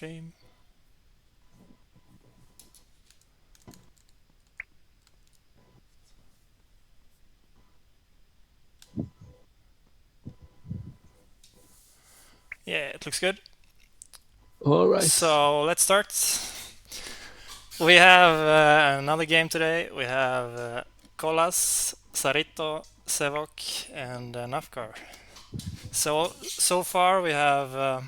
stream. Yeah, it looks good. All right. So let's start. We have another game today. We have Kolas, Zaarito, Xevoc, and Nafghar. So far we have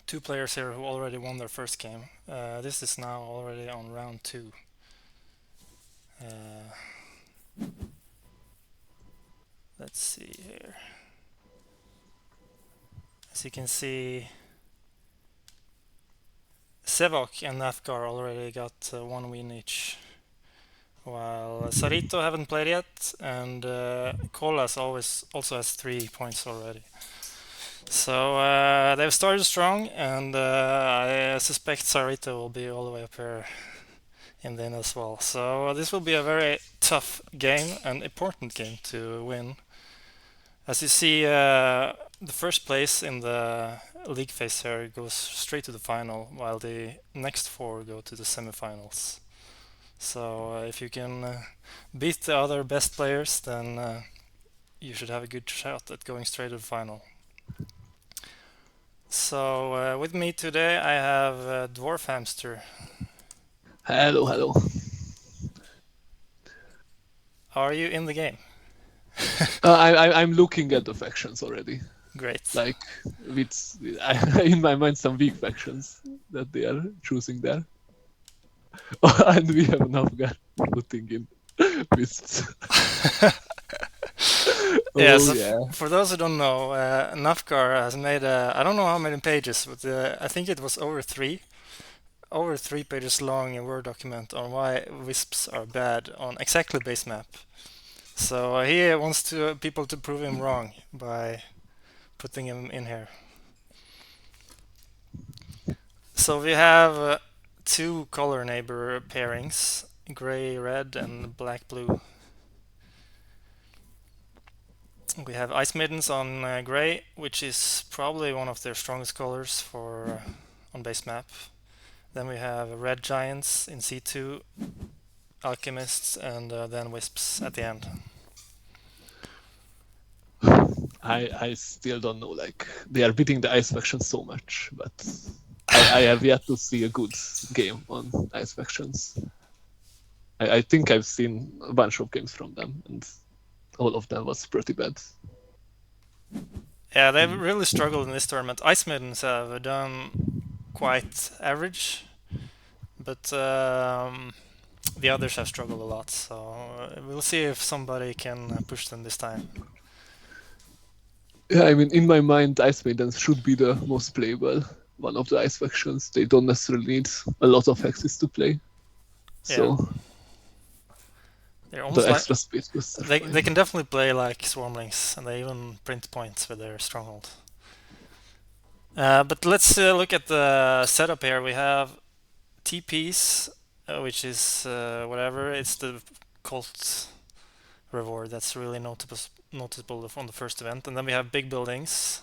two players here who already won their first game. This is now already on round 2. Let's see here. As you can see, Xevoc and Nafghar already got 1 win each, while Zaarito haven't played yet, and Kolas always also has 3 points already. So they've started strong, and I suspect Zaarito will be all the way up here in the end as well. So this will be a very tough game and important game to win. As you see, the first place in the league phase here goes straight to the final, while the next 4 go to the semifinals. So if you can beat the other best players, then you should have a good shot at going straight to the final. So with me today I have Dwarfhamster. Hello, hello. Are you in the game? I'm looking at the factions already. Great. Like in my mind some weak factions that they are choosing there. And we have Nafghar putting in wisps. Yeah, Oh so yeah. for those who don't know, Nafghar has made I don't know how many pages, but I think it was over 3 pages long a Word document on why wisps are bad on exactly base map. So he wants people to prove him wrong by putting him in here. So we have 2 color neighbor pairings, gray red and black blue. We have Ice Maidens on gray, which is probably one of their strongest colors for on base map. Then we have Red Giants in C2, Alchemists, and then Wisps at the end. I still don't know. Like they are beating the ice factions so much, but I have yet to see a good game on ice factions. I think I've seen a bunch of games from them, and all of them was pretty bad. Yeah, they've really struggled in this tournament. Ice Maidens have done quite average, but the others have struggled a lot. So we'll see if somebody can push them this time. Yeah, I mean, in my mind, Ice Maidens should be the most playable one of the ice factions. They don't necessarily need a lot of hexes to play, Yeah, so they're the almost like extra space boosts are they fine. can definitely play like Swarmlings, and they even print points with their stronghold. But let's look at the setup here. We have TPs, which is whatever. It's the cult reward that's really noticeable on the first event. And then we have big buildings,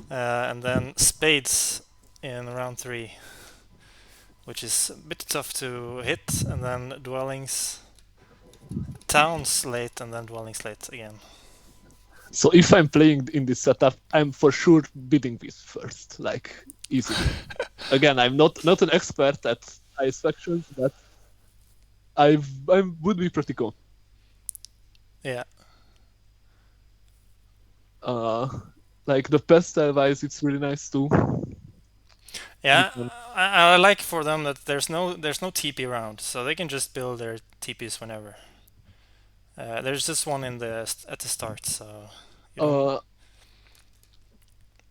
and then spades in round 3, which is a bit tough to hit. And then dwellings, towns late, and then dwellings late again. So if I'm playing in this setup, I'm for sure bidding this first, like easily. Again, I'm not an expert at ice factions, but I would be pretty cool. Yeah. Uh, like the pastel wise, it's really nice too. You Yeah, can, I like for them that there's no TP round, so they can just build their TPs whenever. There's just one at the start, so you don't. uh,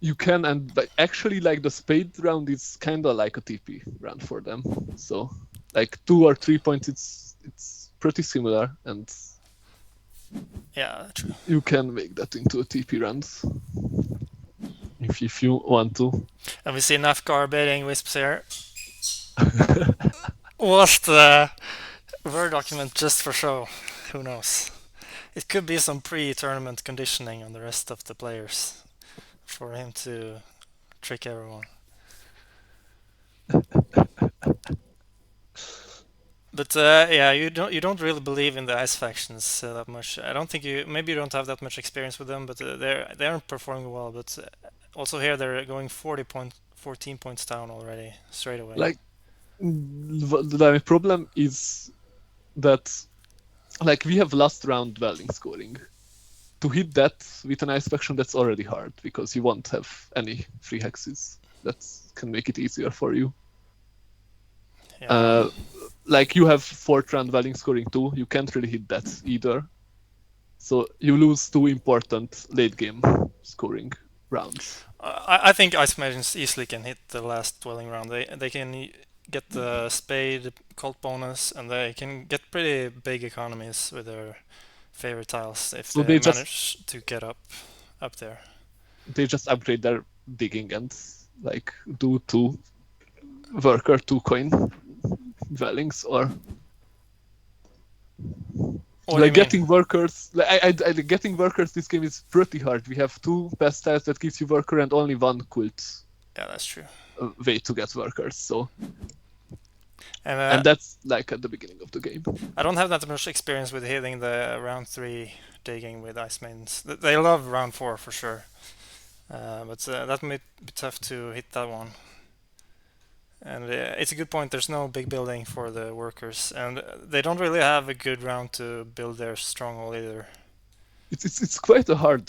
you can, and like, actually, like the spade round is kind of like a TP round for them. So, like 2 or 3 points, it's pretty similar, and Yeah, true. you can make that into a TP round if you want to. And we see Nafghar baiting wisps here. Was the Word document just for show? Who knows? It could be some pre-tournament conditioning on the rest of the players for him to trick everyone. But yeah, you don't really believe in the ice factions that much. I don't think maybe you don't have that much experience with them, but they aren't performing well. But also here they're going 14 points down already straight away. Like the problem is that like we have last round dwelling scoring. To hit that with an ice faction, that's already hard because you won't have any free hexes. That can make it easier for you. Yeah. Like you have fourth round dwelling scoring too. You can't really hit that either. So you lose two important late game scoring rounds. I think Ice Maidens easily can hit the last dwelling round. They can get the spade cult bonus, and they can get pretty big economies with their favorite tiles if So they manage to get up there. They just upgrade their digging and like do two worker 2 coin dwellings or What like do you getting workers. Getting workers. This game is pretty hard. We have two best tiles that gives you worker and only one cult Yeah, that's true. way to get workers. So And and that's like at the beginning of the game. I don't have that much experience with hitting the round 3 digging with Ice Maidens. They love round 4 for sure. But that might be tough to hit that one. And it's a good point. There's no big building for the workers, and they don't really have a good round to build their stronghold either. It's quite a hard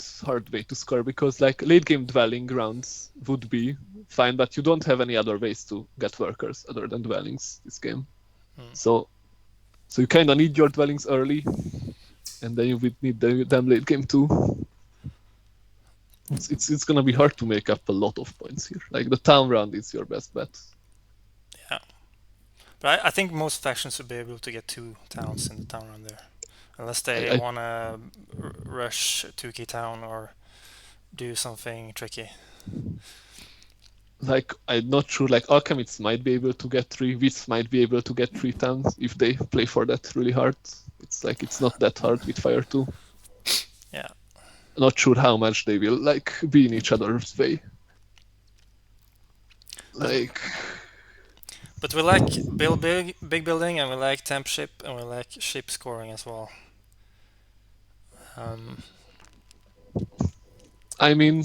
way to score because like late game dwelling rounds would be fine, but you don't have any other ways to get workers other than dwellings this game. So you kind of need your dwellings early, and then you would need them late game too. It's gonna be hard to make up a lot of points here. Like the town round is your best bet. Yeah, but I think most factions should be able to get 2 towns in the town round there, unless they want to rush Tukey town or do something tricky. Like I'm not sure. Like alchemists might be able to get 3. Wits might be able to get 3 towns if they play for that really hard. It's like it's not that hard with Fire 2. Yeah. Not sure how much they will like be in each other's way. Like. But we like big building, and we like temp ship, and we like ship scoring as well. I mean,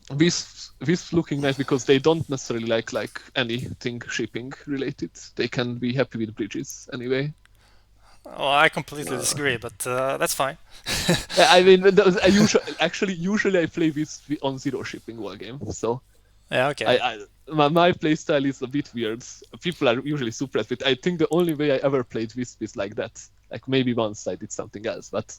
this looking nice because they don't necessarily like anything shipping related. They can be happy with bridges anyway. Oh, I completely disagree, but that's fine. I mean, usually I play this on zero shipping all game, so yeah, okay. My playstyle is a bit weird. People are usually surprised, but I think the only way I ever played this is like that. Like maybe once I did something else, but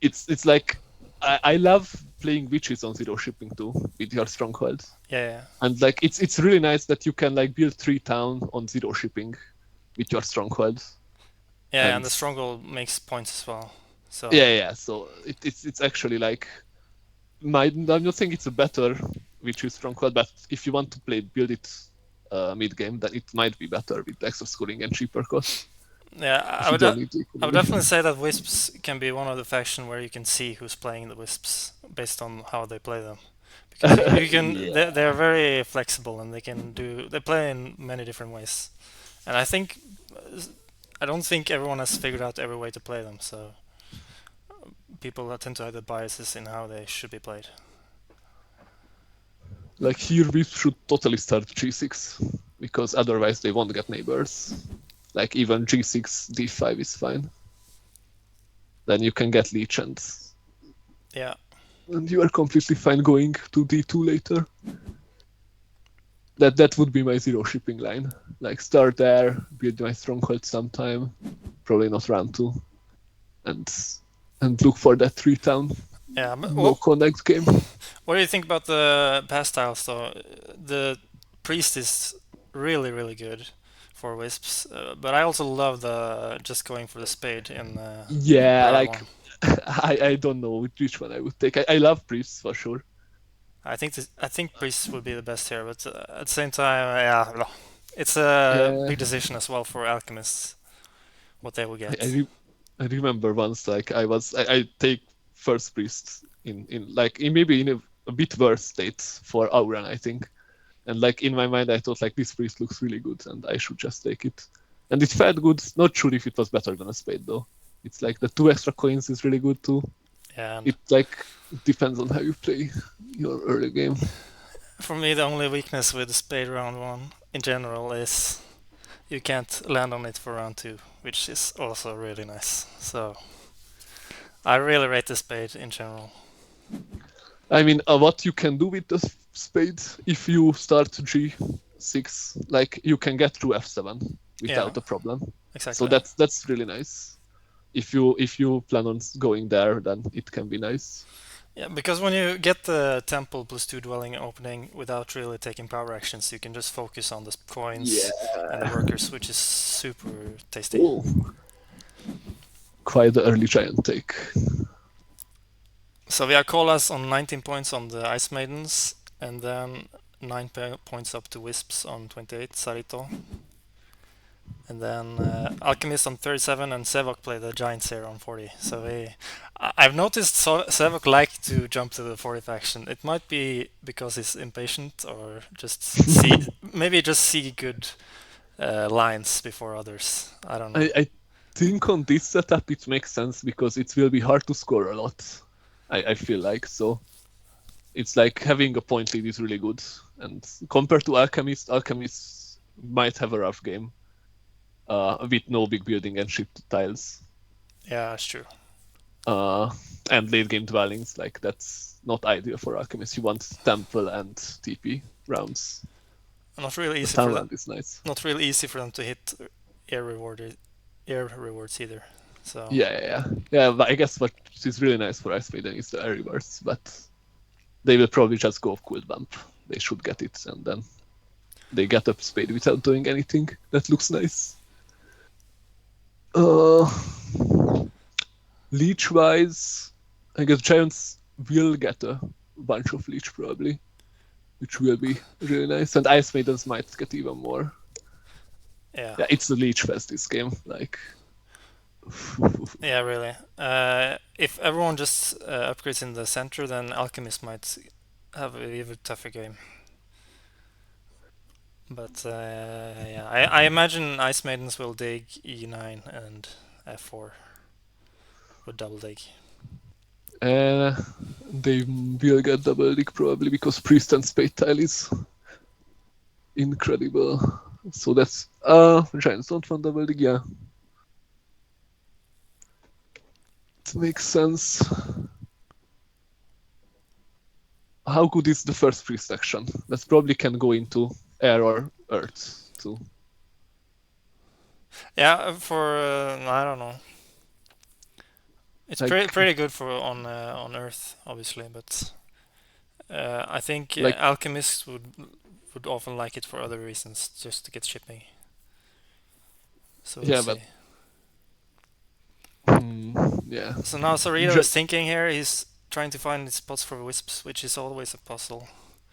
it's like I love playing witches on zero shipping too with your stronghold. Yeah. And like it's really nice that you can like build 3 town on zero shipping with your stronghold. Yeah, and the stronghold makes points as well. So yeah. So it's actually like I'm not saying it's a better witches stronghold, but if you want to build it mid game, then it might be better with extra scoring and cheaper cost. Yeah, I would definitely say that Wisps can be one of the faction where you can see who's playing the Wisps based on how they play them. Because you can, they're very flexible and they play in many different ways. And I don't think everyone has figured out every way to play them, so people tend to have the biases in how they should be played. Like here, we should totally start G6 because otherwise they won't get neighbors. Like even G6, D5 is fine. Then you can get Leech and you are completely fine going to D2 later. That would be my zero shipping line. Like start there, build my stronghold sometime, probably not round 2, and look for that 3 town. Yeah, no connect game. What do you think about the past tiles though? The priest is really, really good for wisps, but I also love the just going for the spade in like I don't know which one I would take. I love priests for sure. I think priests would be the best here, but at the same time, it's a big decision as well for alchemists what they will get. I remember once like I take first priest in maybe in a bit worse state for Auran, I think. And like in my mind I thought like this priest looks really good and I should just take it. And it felt good. Not sure if it was better than a spade though. It's like the 2 extra coins is really good too. Yeah, and It like depends on how you play your early game. for me, the only weakness with the spade round one in general is you can't land on it for round two, which is also really nice. So I really rate the spade in general. I mean, what you can do with the spade if you start G6, like you can get through F7 Yeah, without a problem. So exactly. that's really nice. If you plan on going there, then it can be nice. Yeah, because when you get the temple plus two dwelling opening without really taking power actions, you can just focus on the Yeah. coins and the workers, which is super tasty. Oh, quite the early giant take. So we have kolas on 19 points on the Ice Maidens, and then 9 points up to Wisps on 28, Zaarito. And then Alchemist on 37 and Xevoc play the Giants here on 40. So I've noticed Xevoc like to jump to the 40 faction. It might be because he's impatient or just maybe just see good lines before others. I don't know. I think on this setup it makes sense because it will be hard to score a lot. I feel like so. It's like having a point lead is really good, and compared to Alchemist might have a rough game, with no big building and ship tiles, Yeah, that's true. uh, and late game dwellings. Like that's not ideal for Alchemist. You want temple and TP rounds. Not really The easy for them. townland is nice. Not really easy for them to hit air reward air rewards either. So Yeah. But I guess what is really nice for Ice Maiden is the air rewards, but they will probably just go cool bump. They should get it, and then they get up spade without doing anything. That looks nice. Uh, Leech wise, I guess Giants will get a bunch of Leech probably, which will be really nice. And Ice Maidens might get even more. yeah, Yeah, it's a Leech fest this game. Like, yeah, really. If everyone just upgrades in the center, then Alchemist might have an even tougher game. But yeah, I imagine Ice Maidens will dig E9 and F4 with double dig. uh, they will get double dig probably because Priest and Spade tile is incredible. So that's Giants don't want double dig, yeah. It makes sense. How good is the first free section? That probably can go into air or earth too. Yeah, for I don't know. It's Like, pretty good for on Earth, obviously, but I think like Alchemists would often like it for other reasons, just to get shipping. So we'll yeah, but see. yeah. So now Zaarito Ju- is thinking here. He's trying to find the spots for wisps, which is always a puzzle.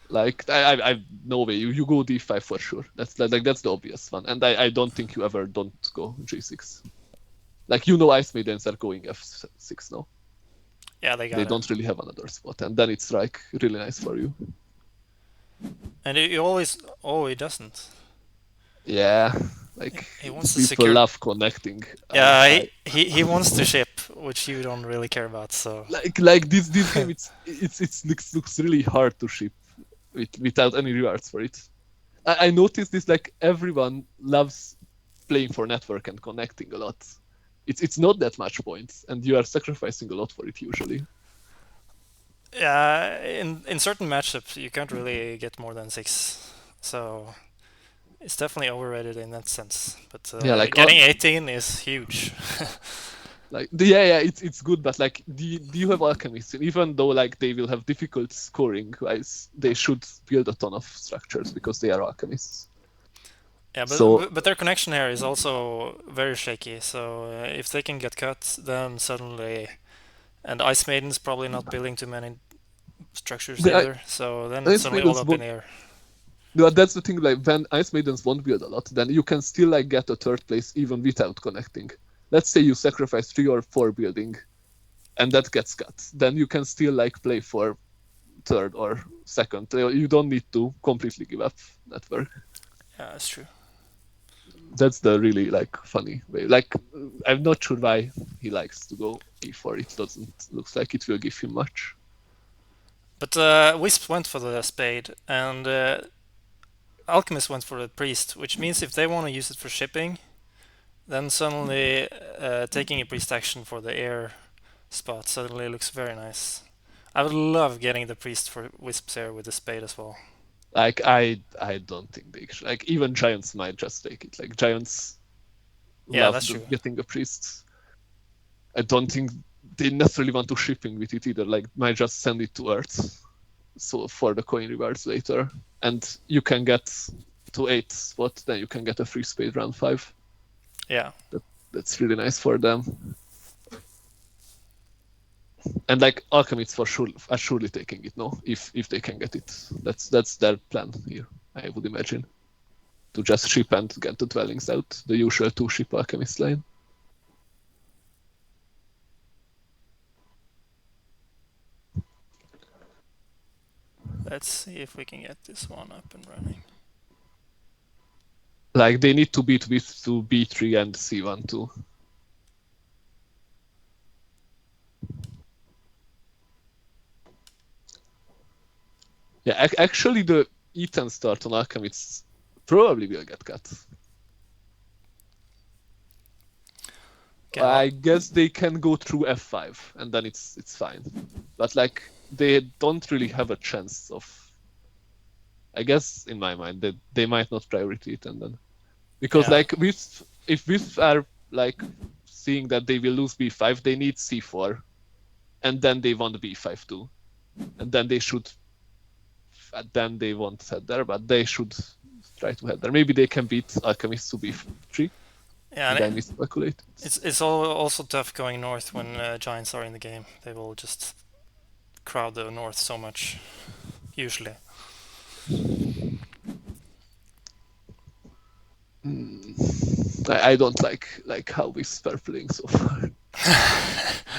like I no way you go d5 for sure. That's like that's the obvious one, and I don't think you ever don't go g6. Like Ice Maidens are going f6 now. Yeah, they They got it. don't really have another spot, and then it's like really nice for you. And he always, oh, he doesn't. Yeah, like He wants to people secure. love connecting. Yeah, I he wants to ship, which you don't really care about. So like this game. It looks really hard to ship without any rewards for it. I noticed this, like everyone loves playing for network and connecting a lot. It's not that much points, and you are sacrificing a lot for it usually. yeah, in certain matchups you can't really get more than 6. So it's definitely overrated in that sense. But Yeah, like getting 18 is huge. yeah, it's good, but like do you have alchemists? Even though like they will have difficult scoring wise, they should build a ton of structures because they are alchemists. Yeah, So but their connection here is also very shaky. So if they can get cut, then suddenly, and Ice Maiden's probably not building too many structures the either. So then it's Ice suddenly all Maidens up in won't. the air. No, that's the thing. Like when Ice Maidens won't build a lot, then you can still like get a third place even without connecting. Let's say you sacrifice 3 or 4 building, and that gets cut. Then you can still like play for third or second. You don't need to completely give up network. Yeah, that's true. That's the really like funny way. Like I'm not sure why he likes to go e4. It doesn't looks like it will give him much. But Wisp went for the spade, and Alchemist went for the priest, which means if they want to use it for shipping, then suddenly taking a priest action for the air spot suddenly looks very nice. I would love getting the priest for Wisps here with the spade as well. Like I don't think they should. Like even giants might just take it. Like giants Yeah, love that's true. getting a priest. I don't think they necessarily want to shipping with it either. Like might just send it to Earth, so for the coin rewards later, and you can get to 8th spot. Then you can get a free spade round 5. Yeah. That's really nice for them. And like alchemists are surely taking it, no? If they can get it, that's their plan here. I would imagine to just ship and get the dwellings out, the usual 2-ship alchemist line. Let's see if we can get this one up and running. Like they need to beat to B3 and C1 too. Yeah, actually the E10 start on alchemists probably will get cut. Okay, I guess they can go through F5 and then it's fine. But like they don't really have a chance of. I guess in my mind that they might not priority it and then because Yeah. like if Wisps are like seeing that they will lose B5, they need C4, and then they want B5 too, and then they should. Then they won't head there, but they should try to head there. Maybe they can beat Alchemist to B3. Yeah, Did I and miscalculate? it's also tough going north when giants are in the game. They will just crowd the north so much, usually. I don't like how Wisps are playing so far.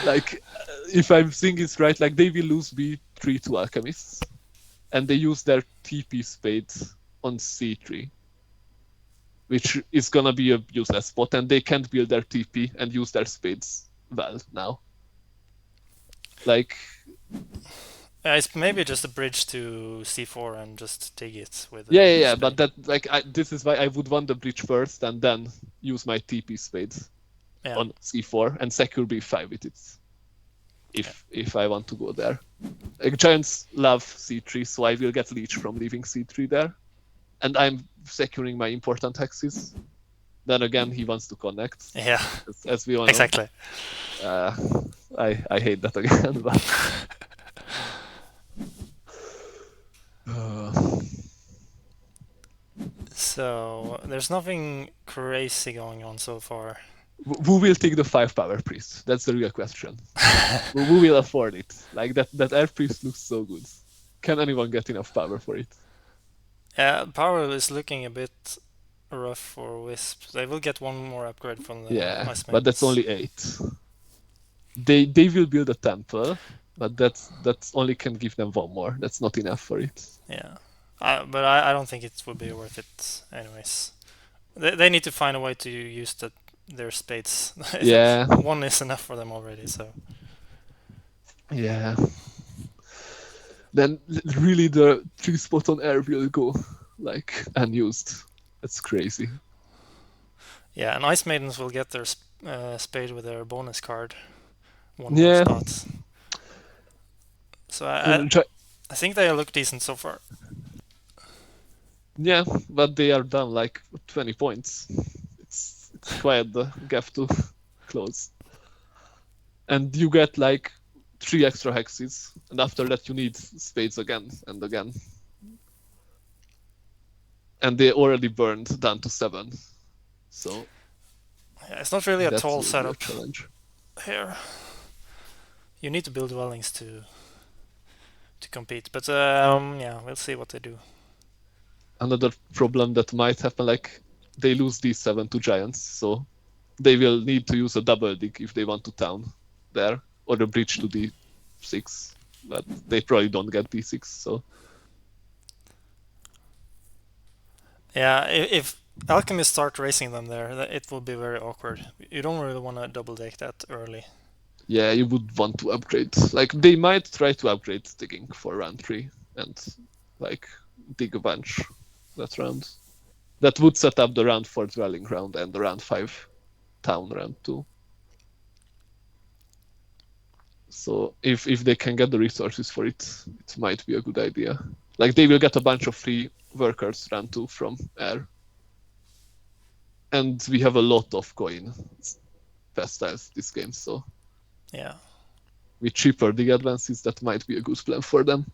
Like, if I'm seeing it right, like they will lose B3 to Alchemists, and they use their TP spade on C3, which is gonna be a useless spot, and they can't build their TP and use their spades well now. Like, It's maybe just a bridge to c4 and just dig it with a yeah, spade. but that like this is why I would want the bridge first and then use my TP spades Yeah. on C4 and secure B5 with it. If I want to go there. Like, giants love C3, so I will get leech from leaving C3 there. And I'm securing my important hexes. Then again, he wants to connect. Yeah. As we all know. Exactly. I hate that again, but. So there's nothing crazy going on so far. Who will take the 5 power priest? That's the real question. Who will afford it? Like that air priest looks so good. Can anyone get enough power for it? Yeah, power is looking a bit rough for Wisp. They will get one more upgrade from the Ice But that's Maidens. only 8. They will build a temple, but that's only can give them one more. That's not enough for it. Yeah. But I don't think it would be worth it anyways. They need to find a way to use their spades. Yeah. One is enough for them already, so. Yeah. Then really the 3 spot on air will go like unused. That's crazy. Yeah, and Ice Maidens will get their spade with their bonus card. One Yeah. more spot. So I think they look decent so far. Yeah, but they are down like 20 points. It's quite the gap to close. And you get like 3 extra hexes, and after that you need spades again and again. And they already burned down to 7. So Yeah, it's not really a tall a setup challenge. here. You need to build dwellings to compete, but yeah, we'll see what they do. Another problem that might happen, like they lose D7 to giants, so they will need to use a double dig if they want to town there, or a bridge to D6, but they probably don't get D6, so. Yeah, if alchemists start racing them there, it will be very awkward. You don't really want to double deck that early. Yeah, you would want to upgrade. Like they might try to upgrade digging for round 3 and like dig a bunch that round. That would set up the round 4 dwelling round and the round 5 town round 2. So if they can get the resources for it, it might be a good idea. Like they will get a bunch of free workers round 2 from air. And we have a lot of coin pastiles this game, so Yeah. with cheaper dig advances, that might be a good plan for them.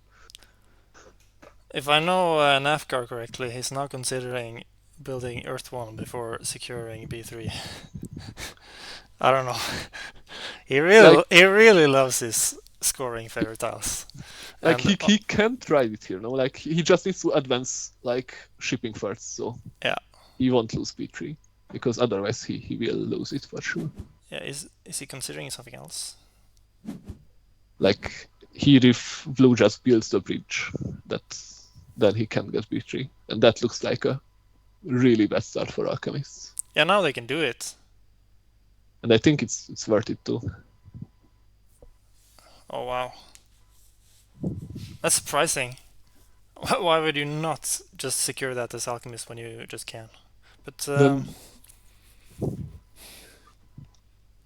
If I know Nafghar correctly, he's now considering building Earth 1 before securing B3. I don't know. He really loves his scoring fairy tiles. Like And he can try it here, no? Like he just needs to advance like shipping first, so yeah. he won't lose B3 because otherwise he will lose it for sure. Yeah, is he considering something else? Like here if blue just builds the bridge, that then he can get B3, and that looks like a really bad start for alchemists. Yeah, now they can do it. And I think it's worth it too. Oh wow. That's surprising. Why would you not just secure that as alchemist when you just can? But Then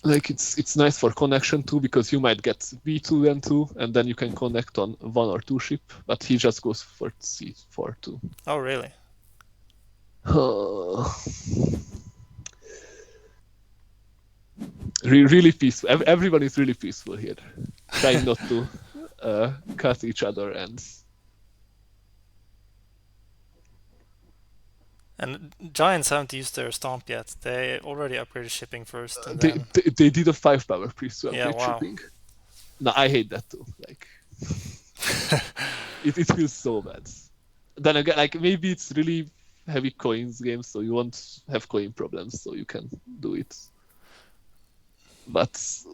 like it's nice for connection too, because you might get B2 and 2 and then you can connect on 1 or 2 ship, but he just goes for C4 too. oh really? Really peaceful. Everyone is really peaceful here, trying not to cut each other. And giants haven't used their stomp yet. They already upgraded shipping first, and they, then they did a 5 power priest to upgrade wow. shipping. No, I hate that too. Like it feels so bad. Then again, like maybe it's really heavy coins game, so you won't have coin problems, so you can do it. But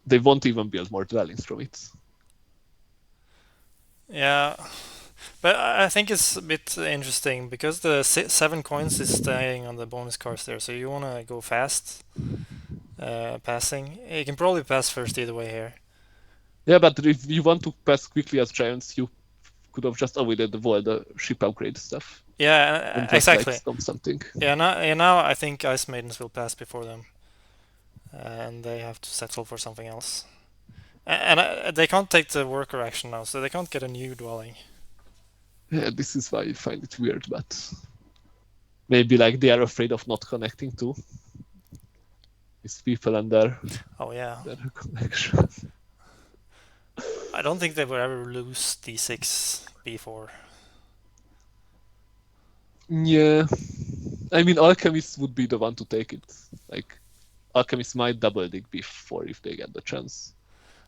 they won't even build more dwellings from it. Yeah, but I think it's a bit interesting because the 7 coins is staying on the bonus cards there, so you want to go fast passing. You can probably pass first either way here. Yeah, but if you want to pass quickly as giants, you could have just avoided all the ship upgrade stuff. Yeah, And just, exactly. like, stomp something. Yeah, now I think Ice Maidens will pass before them, and they have to settle for something else. And they can't take the worker action now, so they can't get a new dwelling. Yeah, this is why I find it weird, but maybe like they are afraid of not connecting to these people and their Oh yeah, connection. I don't think they would ever lose D6, B4. Yeah, I mean alchemists would be the one to take it. Like alchemists might double dig B4 if they get the chance.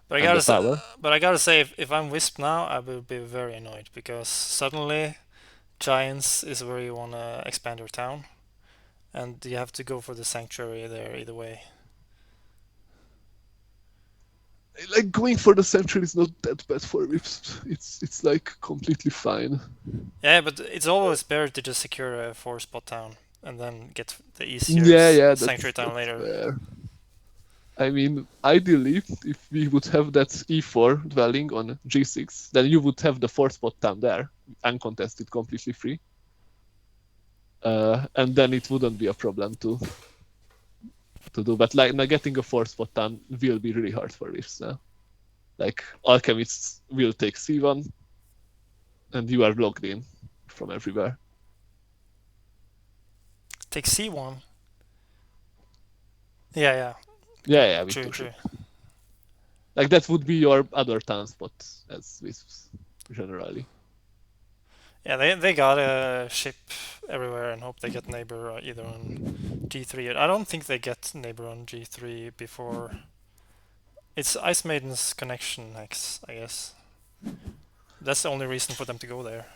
But I gotta say, if I'm Wisp now, I will be very annoyed because suddenly Giants is where you wanna expand your town, and you have to go for the sanctuary there either way. Like going for the sanctuary is not that bad for Wisp. It's like completely fine. Yeah, but it's always better to just secure a 4-spot town and then get the easier sanctuary town later. Fair. I mean, ideally, if we would have that E4 dwelling on G6, then you would have the 4-spot town there, uncontested, completely free. And then it wouldn't be a problem to do. But like now getting a 4-spot town will be really hard for Wisps now. Like alchemists will take C1, and you are logged in from everywhere. Take C1. Yeah. Yeah, True. Like that would be your other town spot as Wisps, generally. Yeah, they gotta ship everywhere and hope they get neighbor either on G3. I don't think they get neighbor on G3 before. It's Ice Maiden's connection next, I guess. That's the only reason for them to go there.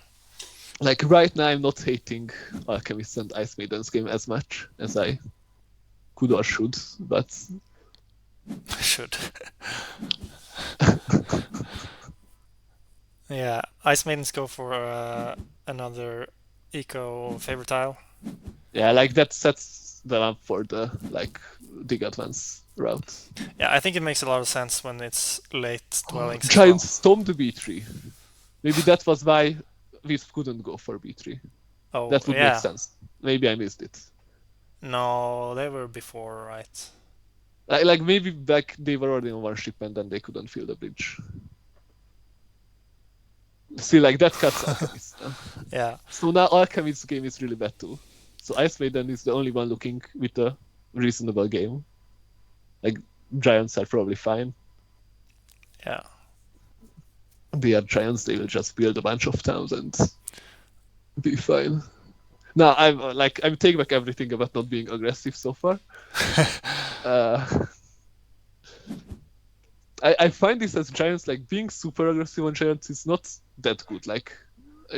Like right now, I'm not hating Alchemist and Ice Maiden's game as much as I could or should, but Should. Yeah, Ice Maidens go for another eco favorite tile. Yeah, like that sets them up for the like dig advance route. Yeah, I think it makes a lot of sense when it's late dwellings as Giants well. stormed B3. Maybe that was why Wisp couldn't go for B3. Oh, That would make yeah. sense. Maybe I missed it. No, they were before, right? Like maybe like they were already on one ship and then they couldn't fill the bridge. See, like that cuts Alchemist now. Yeah. So now Alchemist's game is really bad too. So Ice Maiden is the only one looking with a reasonable game. Like Giants are probably fine. Yeah. They are Giants. They will just build a bunch of towns and be fine. Now I'm taking back everything about not being aggressive so far. Uh, I find this as Giants, like being super aggressive on Giants is not that good. Like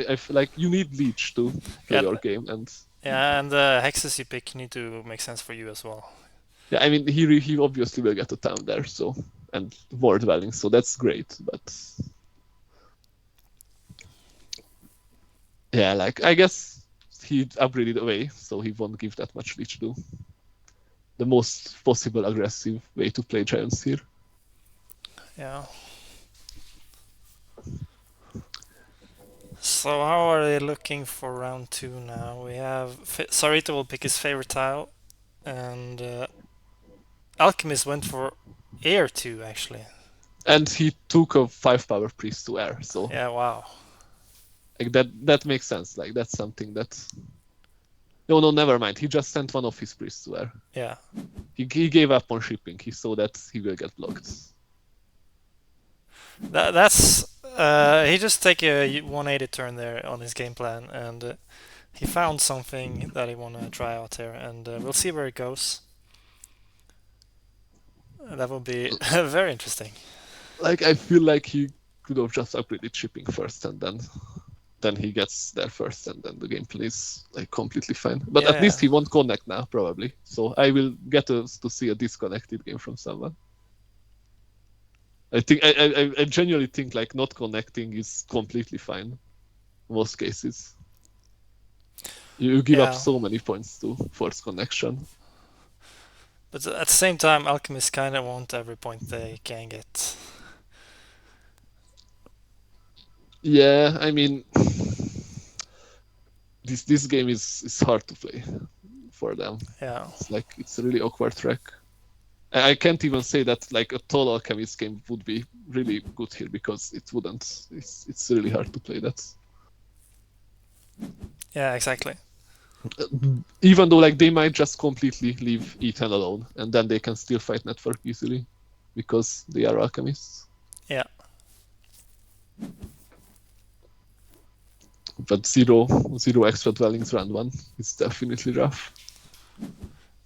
I feel like you need Leech to play Yeah. your game, and Yeah, and the hexes you pick need to make sense for you as well. yeah, I mean he obviously will get a town there, so and more dwellings, so that's great. But yeah, like I guess he upgraded away, so he won't give that much Leech to the most possible aggressive way to play Giants here. Yeah. So how are they looking for round 2 now? We have Zaarito will pick his favorite tile, and Alchemist went for air 2 actually. And he took a 5 power priest to air, so Yeah, wow. like that makes sense. Like that's something that no, never mind. He just sent one of his priests to air. Yeah. He gave up on shipping. He saw that he will get blocked. That's he just take a 180 turn there on his game plan, and he found something that he wanna try out here, and we'll see where it goes. That will be very interesting. Like I feel like he could have just upgraded shipping first, and then he gets there first, and then the game plays like completely fine. But at Yeah, least he won't connect now, probably. So I will get to see a disconnected game from someone. I think I genuinely think like not connecting is completely fine. Most cases. You give up yeah. so many points to force connection. But at the same time, alchemists kind of want every point they can get. Yeah, I mean, this game is hard to play for them. Yeah, It's like it's a really awkward track. I can't even say that like a total alchemist game would be really good here because it wouldn't. It's really hard to play that. yeah, exactly. Even though like they might just completely leave E10 alone and then they can still fight network easily because they are alchemists. Yeah, But zero extra dwellings round one is definitely rough.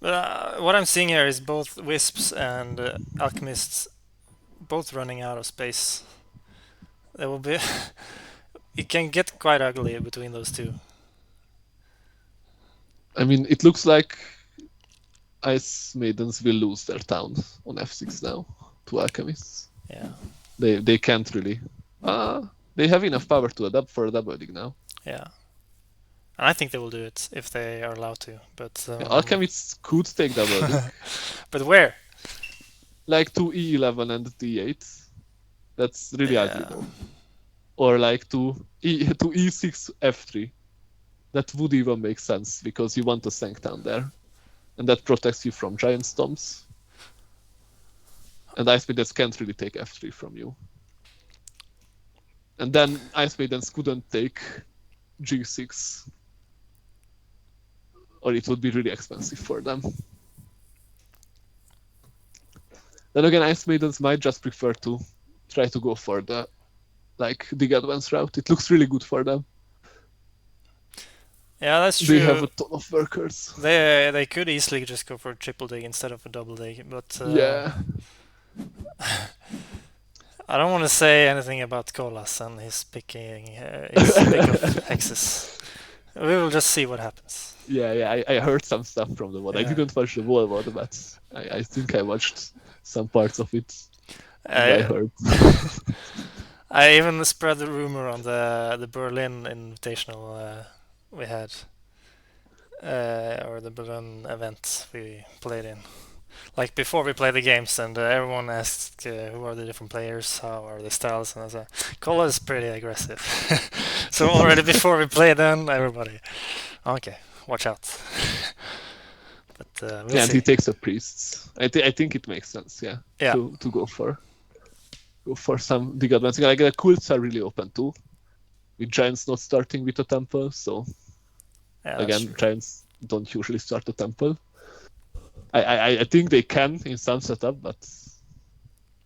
but what I'm seeing here is both wisps and alchemists both running out of space. There will be. It can get quite ugly between those two. I mean, it looks like Ice Maidens will lose their town on F6 now to alchemists. Yeah, They can't really. They have enough power to adapt for a double dig now. yeah. And I think they will do it if they are allowed to. But Yeah, alchemists could take double dig, but where? like to E11 and D8. That's really ugly Yeah, though. Or like to E6 F3. That would even make sense because you want a Sank down there, and that protects you from giant stomps. And Ice Maidens can't really take F3 from you. And then Ice Maidens couldn't take G6, or it would be really expensive for them. Then again, Ice Maidens might just prefer to try to go for the like dig advance route. It looks really good for them. yeah, that's They true. have a ton of workers. They could easily just go for a triple dig instead of a double dig, but Yeah. I don't want to say anything about kolas and his picking his pick of hexes. We will just see what happens. Yeah. I heard some stuff from the VOD. I Yeah. didn't watch the whole VOD, but I think I watched some parts of it. And I I heard. I even spread the rumor on the Berlin Invitational we had. or the Berlin event we played in. Like before we play the games, and everyone asked who are the different players, how are the styles, and I said, Kola is pretty aggressive. So already before we play, then everybody, okay, watch out. But we'll Yeah, and he see. takes a priests. I think it makes sense, yeah, Yeah. to go for some dig advancing. Like the cults are really open too, with giants not starting with a temple. So Yeah, that's again, true. giants don't usually start a temple. I think they can in some setup, but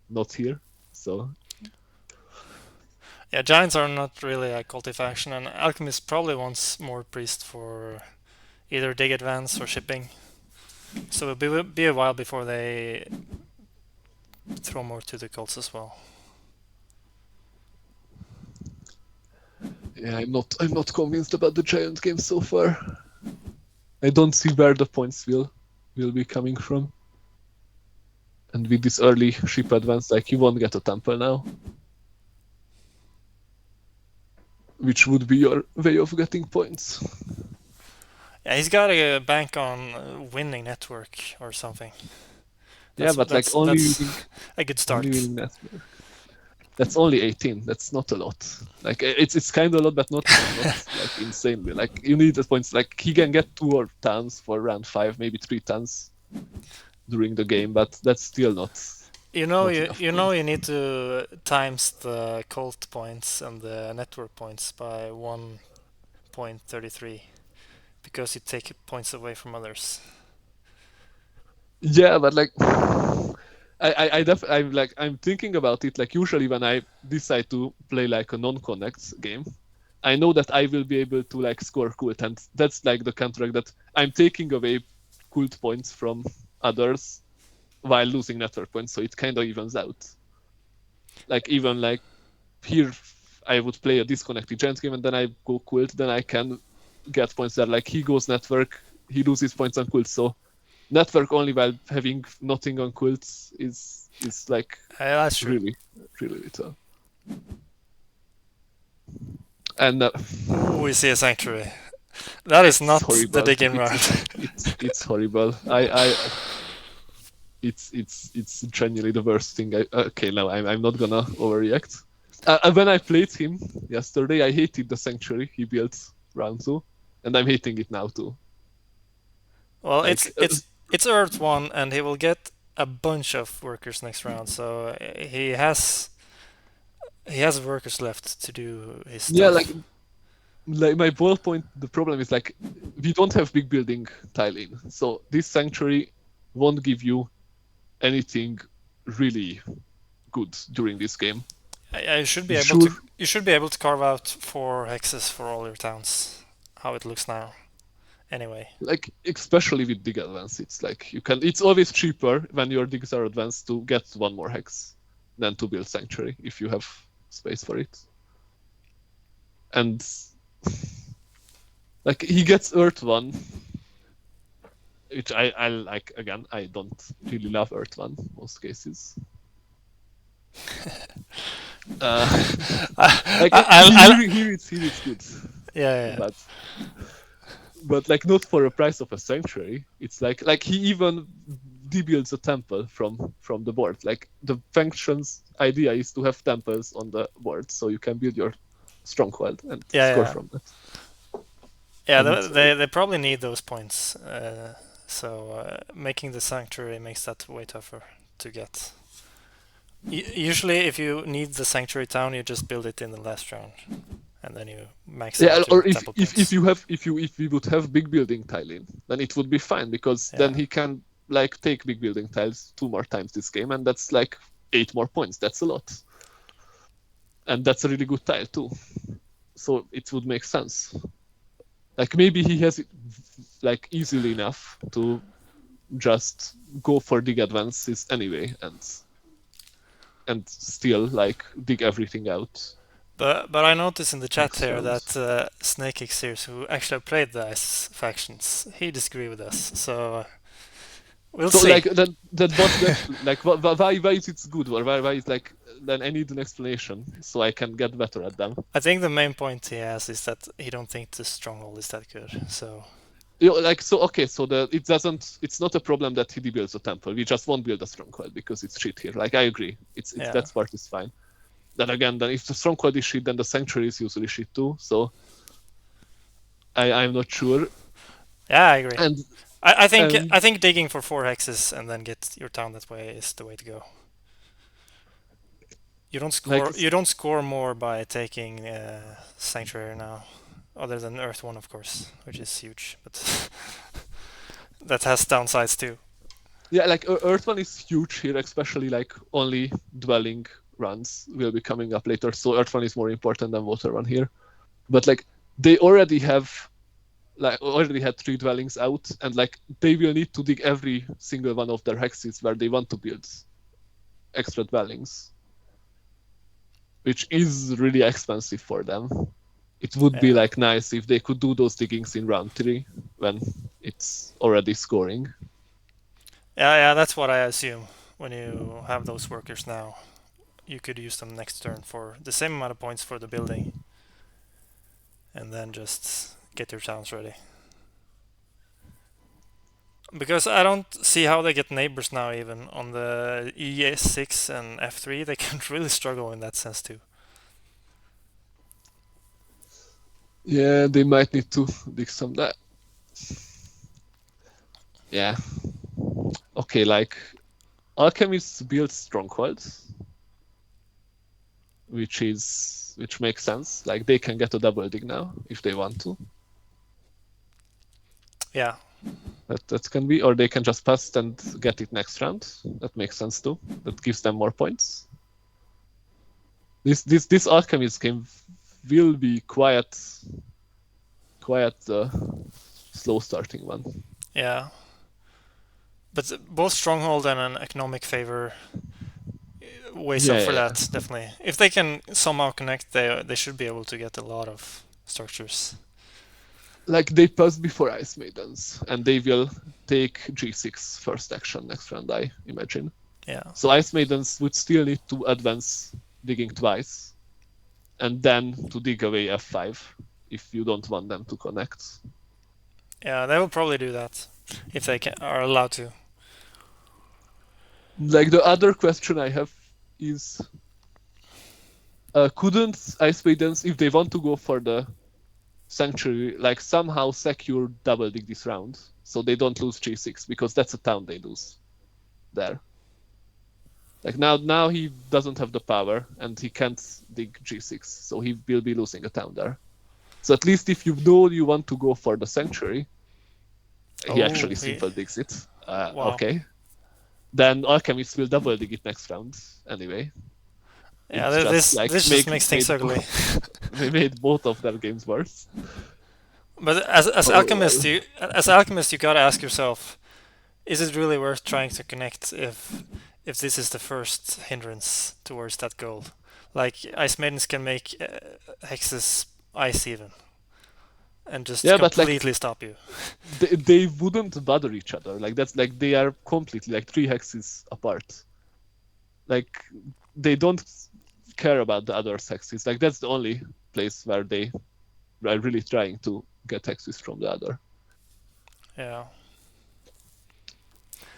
not here. So Yeah, giants are not really a culty faction, and alchemist probably wants more priest for either dig advance or shipping. So it'll be a while before they throw more to the cults as well. yeah, I'm not convinced about the giant game so far. I don't see where the points will be coming from. And with this early ship advance, like you won't get a temple now. Which would be your way of getting points. Yeah, he's got a bank on winning network or something. Yeah, but like only That's winning a good start. network. That's only 18. That's not a lot. Like it's kind of a lot, but not like insanely. Like you need the points. Like he can get 2 tons for round 5, maybe 3 tons during the game, but that's still not. You know, not enough you know, points. you need to times the cult points and the network points by 1.33 because you take points away from others. Yeah, but like I'm thinking about it. Like usually when I decide to play like a non-connect game, I know that I will be able to like score cult, and that's like the contract that I'm taking away cult points from others while losing network points, so it kind of evens out. Like even like here, I would play a disconnected giant game and then I go cult, then I can get points there. Like he goes network, he loses points on cult, so network only while having nothing on cults is like That's true. really little. And Ooh, we see a sanctuary. That is not the horrible. dig-in round. It's horrible. It's genuinely the worst thing. Okay, now I'm not gonna overreact. When I played him yesterday, I hated the sanctuary he built round 2, and I'm hating it now too. Well, Like, it's Earth 1, and he will get a bunch of workers next round, so he has workers left to do his stuff. yeah, like my ball point. The problem is like we don't have big building tile in, so this sanctuary won't give you anything really good during this game. You should be You able sure? to you should be able to carve out 4 hexes for all your towns. How it looks now, anyway. Like especially with dig advance, it's like you can. It's always cheaper when your digs are advanced to get 1 more hex than to build sanctuary if you have space for it. And like he gets Earth 1, which I like. Again, I don't really love Earth 1 most cases. Like here it's good. Yeah. But like not for a price of a sanctuary. It's like he even debuilds a temple from the board. Like the function's idea is to have temples on the board so you can build your stronghold and score from that. Yeah, And, they probably need those points. So making the sanctuary makes that way tougher to get. Usually, if you need the sanctuary town, you just build it in the last round, and then you max out your temple points. if we would have big building tile in, then it would be fine because then he can like take big building tiles 2 more times this game, and that's like 8 more points. That's a lot, and that's a really good tile too. So it would make sense. Like maybe he has it like easily enough to just go for dig advances anyway, and still like dig everything out. But I noticed in the chat here that Snake Series, who actually played the ice factions, he disagreed with us. So we'll see. Like why is it good, or why is like then I need an explanation so I can get better at them. I think the main point he has is that he don't think the stronghold is that good. So Like so, okay, so it's not a problem that he builds a temple. We just won't build a stronghold because it's shit here. Like I agree, it's Yeah. that part is fine. Then again, then if the stronghold is shit, then the sanctuary is usually shit too. So I'm not sure. Yeah, I agree. And I think and I think digging for 4 hexes and then get your town that way is the way to go. like You don't score more by taking sanctuary now, other than Earth one, of course, which is huge, but that has downsides too. yeah, like Earth One is huge here, especially like only dwelling runs will be coming up later. So Earth One is more important than Water One here. But like they already had 3 dwellings out, and like they will need to dig every single one of their hexes where they want to build extra dwellings, which is really expensive for them. It would be Yeah, like nice if they could do those diggings in round 3 when it's already scoring. yeah, that's what I assume. When you have those workers now, you could use them next turn for the same amount of points for the building, and then just get your towns ready. Because I don't see how they get neighbors now, even on the ES6 and F3. They can really struggle in that sense too. Yeah, they might need to dig some that. Yeah. Okay, like alchemists build strongholds, which makes sense. Like they can get a double dig now if they want to. Yeah, That can be, or they can just pass and get it next round. That makes sense too. That gives them more points. This alchemist game will be quite slow starting one. yeah. But both stronghold and an economic favor weighs up Yeah, for yeah, yeah. that, definitely. If they can somehow connect, they should be able to get a lot of structures. Like they pass before Ice Maidens, and they will take G6 first action next round, I imagine. Yeah, So Ice Maidens would still need to advance digging twice, and then to dig away F5 if you don't want them to connect. yeah, they will probably do that if they are allowed to. Like the other question I have is, couldn't Ice Maidens, if they want to go for the Sanctuary, like somehow secure double dig this round so they don't lose G6, because that's a town they lose there. Like now he doesn't have the power and he can't dig G6, so he will be losing a town there. So at least if you know you want to go for the Sanctuary, he Oh, actually simple digs it. wow. Okay. Then Alchemist will double dig it next round anyway. Yeah, It's just like this just makes things ugly. made both of their games worse. But as Oh alchemist, well. you gotta ask yourself: is it really worth trying to connect if this is the first hindrance towards that goal? Like ice maidens can make hexes ice even, and just Yeah, but like completely stop you. they wouldn't bother each other. Like that's like they are completely like 3 hexes apart. Like they don't care about the other hexes. Like that's the only place where they are really trying to get hexes from the other. Yeah,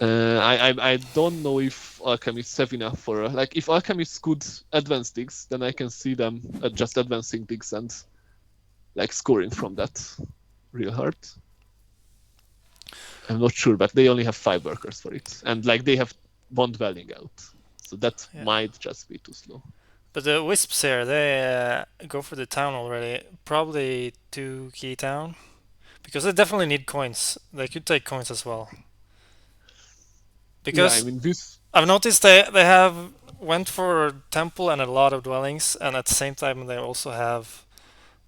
I don't know if alchemists have enough for like if alchemists could advance digs, then I can see them just advancing digs and like scoring from that real hard. I'm not sure, but they only have 5 workers for it, and like they have 1 dwelling out, so that yeah. might just be too slow. But the wisps here, they go for the town already. Probably 2 key town because they definitely need coins. They could take coins as well. Yeah, I Because mean this. I've noticed they have went for temple and a lot of dwellings, and at the same time they also have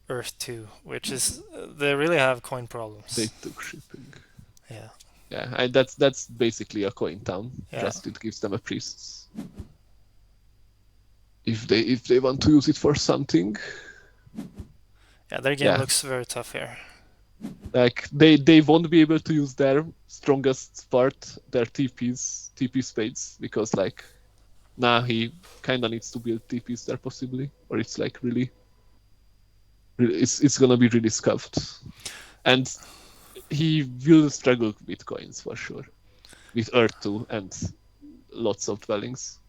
Earth 2, which is they really have coin They problems. took shipping. Yeah, Yeah, that's basically a coin town. yeah, Just it gives them a priests if they want to use it for something. yeah. Their game Yeah, looks very tough here. like they won't be able to use their strongest part, their TP spades, because like now he kind of needs to build TPs there possibly, or it's like really it's gonna be really scuffed. And he will struggle with coins for sure, with Earth 2 and lots of dwellings.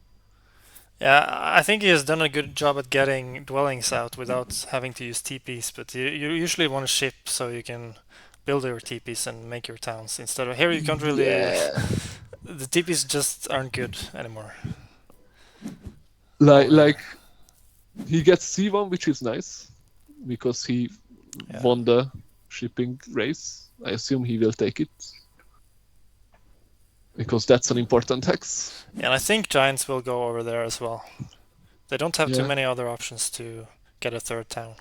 Yeah, I think he has done a good job at getting dwellings out without having to use TPs, but you usually want a ship so you can build your TPs and make your towns. Instead of here, you can't really. Yeah, The TPs just aren't good anymore. like Over there. he gets C1, which is nice because he Yeah. won the shipping race. I assume he will take it because that's an important hex. Yeah, and I think Giants will go over there as well. They don't have too Yeah, many other options to get a third town.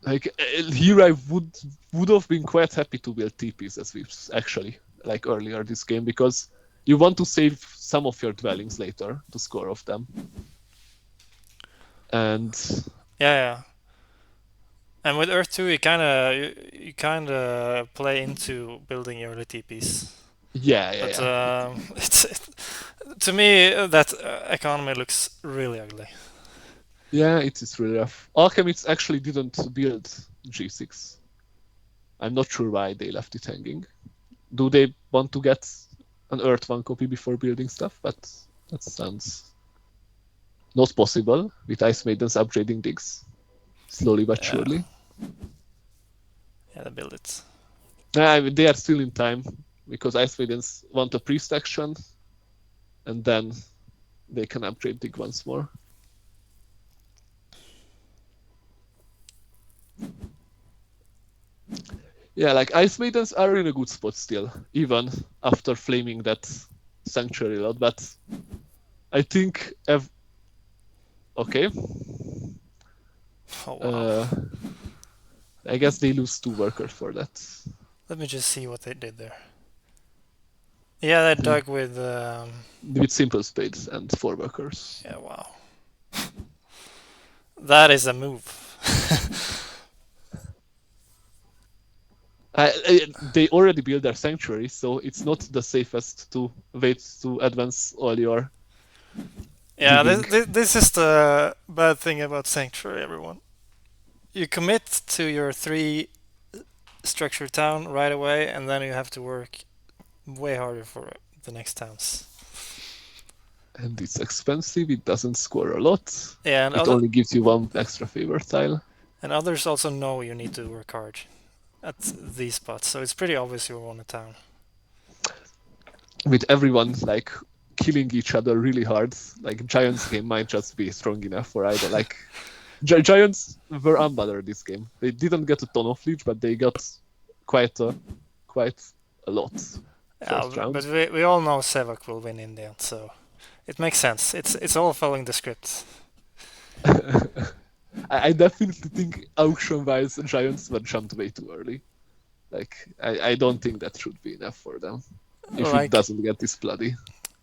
like here I would have been quite happy to build TPs as we actually like earlier this game because you want to save some of your dwellings later to score off them. And Yeah, yeah. And with Earth 2, you kind of play into building early TPs. But yeah. to me, that economy looks really ugly. Yeah, it is really rough. Alchemists actually didn't build G6. I'm not sure why they left it hanging. Do they want to get an Earth 1 copy before building stuff? But that sounds not possible with Ice Maidens upgrading digs slowly but Yeah, surely. yeah, they build it. They are still in time because Ice Maidens want a priest action and then they can upgrade dig once more. Yeah, like Ice Maidens are in a good spot still, even after flaming that Sanctuary a lot, but I think okay. Oh wow. Uh, I guess they lose 2 workers for that. Let me just see what they did there. Yeah, they Yeah. dug with. With simple spades and 4 workers. Yeah, wow. That is a move. They already built their sanctuary, so it's not the safest to wait to advance all your Yeah, digging. this is the bad thing about Sanctuary, everyone. You commit to your 3 structure town right away, and then you have to work way harder for the next towns. And it's expensive, it doesn't score a lot. Yeah, It only gives you 1 extra favor tile. and others also know you need to work hard at these spots, so it's pretty obvious you want a town. With everyone like killing each other really hard, like Giants game might just be strong enough for either. Like Giants were unbothered this game. They didn't get a ton of leech, but they got quite a lot Yeah, first round. but we all know Xevoc will win in the end, so it makes sense. It's all following the script. I definitely think auction-wise, Giants were jumped way too early. Like, I don't think that should be enough for them if it Like doesn't get this bloody.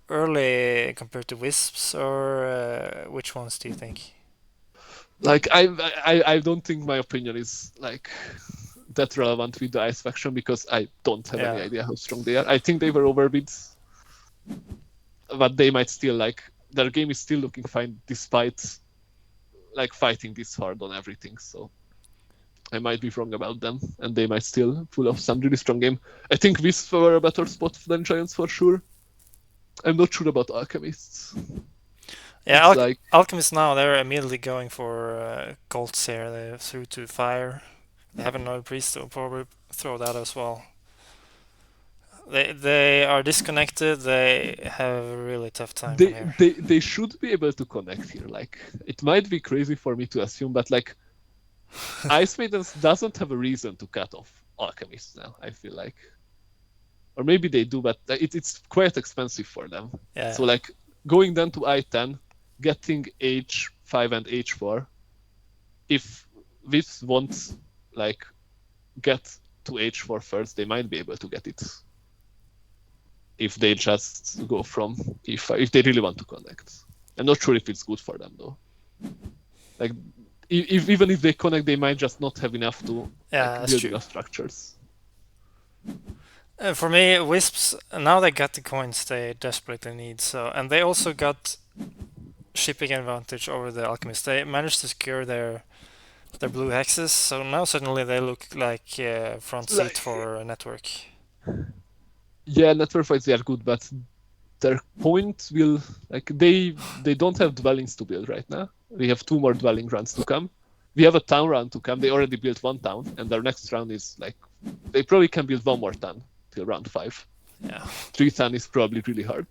early compared to Wisps, or which ones do you think? Like, I don't think my opinion is like that relevant with the Ice faction because I don't have any Yeah, idea how strong they are. I think they were overbid, but they might still like their game is still looking fine despite like fighting this hard on everything. So I might be wrong about them, and they might still pull off some really strong game. I think Wisps were a better spot than Giants for sure. I'm not sure about Alchemists. yeah. It's like Alchemists now they're immediately going for Colts here. They threw to fire. They have another priest. They'll probably throw that as well. They are disconnected. They have a really tough time in here. they should be able to connect here. Like it might be crazy for me to assume, but like Ice Maidens doesn't have a reason to cut off Alchemists now. I feel like, or maybe they do, but it's quite expensive for them. Yeah, So like going down to I10, getting H5 and H4, if this won't like get to H4 first, they might be able to get it if they just go from E5 if they really want to connect. I'm not sure if it's good for them though. Like even if they connect, they might just not have enough to yeah, like that's build true. enough structures. For me, Wisps now they got the coins they desperately need. So and they also got shipping advantage over the Alchemists. They managed to secure their They're blue hexes, so now suddenly they look like front seat Like, for a network. yeah, network fights they are good, but their point will like they don't have dwellings to build right now. We have 2 more dwelling runs to come. We have a town run to come. They already built 1 town, and their next round is like they probably can build 1 more town till round 5. Yeah. 3 town is probably really hard,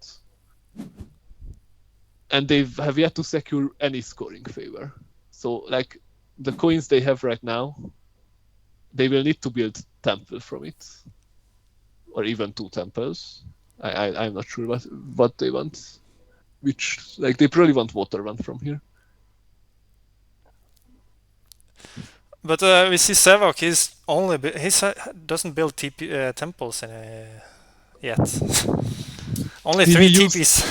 and they have yet to secure any scoring favor. So like the coins they have right now, they will need to build temple from it, or even 2 temples. I'm not sure what they want. Which like they probably want water one from here. But we see Xevoc. Doesn't build temples yet. Only He 3 used TPs.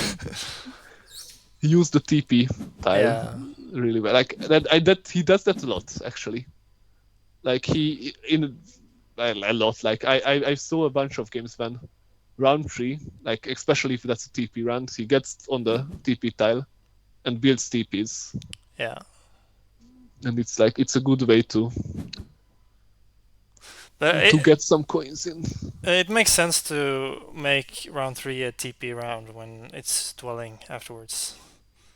he used the TP tile Yeah. really well. Like that he does that a lot actually. Like he in a lot. Like I saw a bunch of games when round 3, like especially if that's a TP round, he gets on the TP tile and builds TPs, Yeah. and it's like it's a good way to But get some coins in. it makes sense to make round 3 a TP round when it's dwelling afterwards.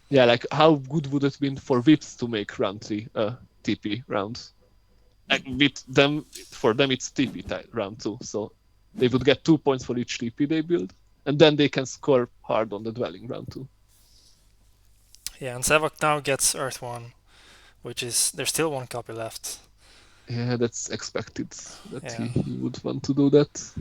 Yeah, like how good would it have been for Vips to make round 3 a TP round? Like for them it's TP round 2, so they would get 2 points for each TP they build, and then they can score hard on the dwelling round 2. Yeah, and Xevoc now gets Earth 1, which is there's still 1 copy left. Yeah, that's expected that Yeah. he would want to do that.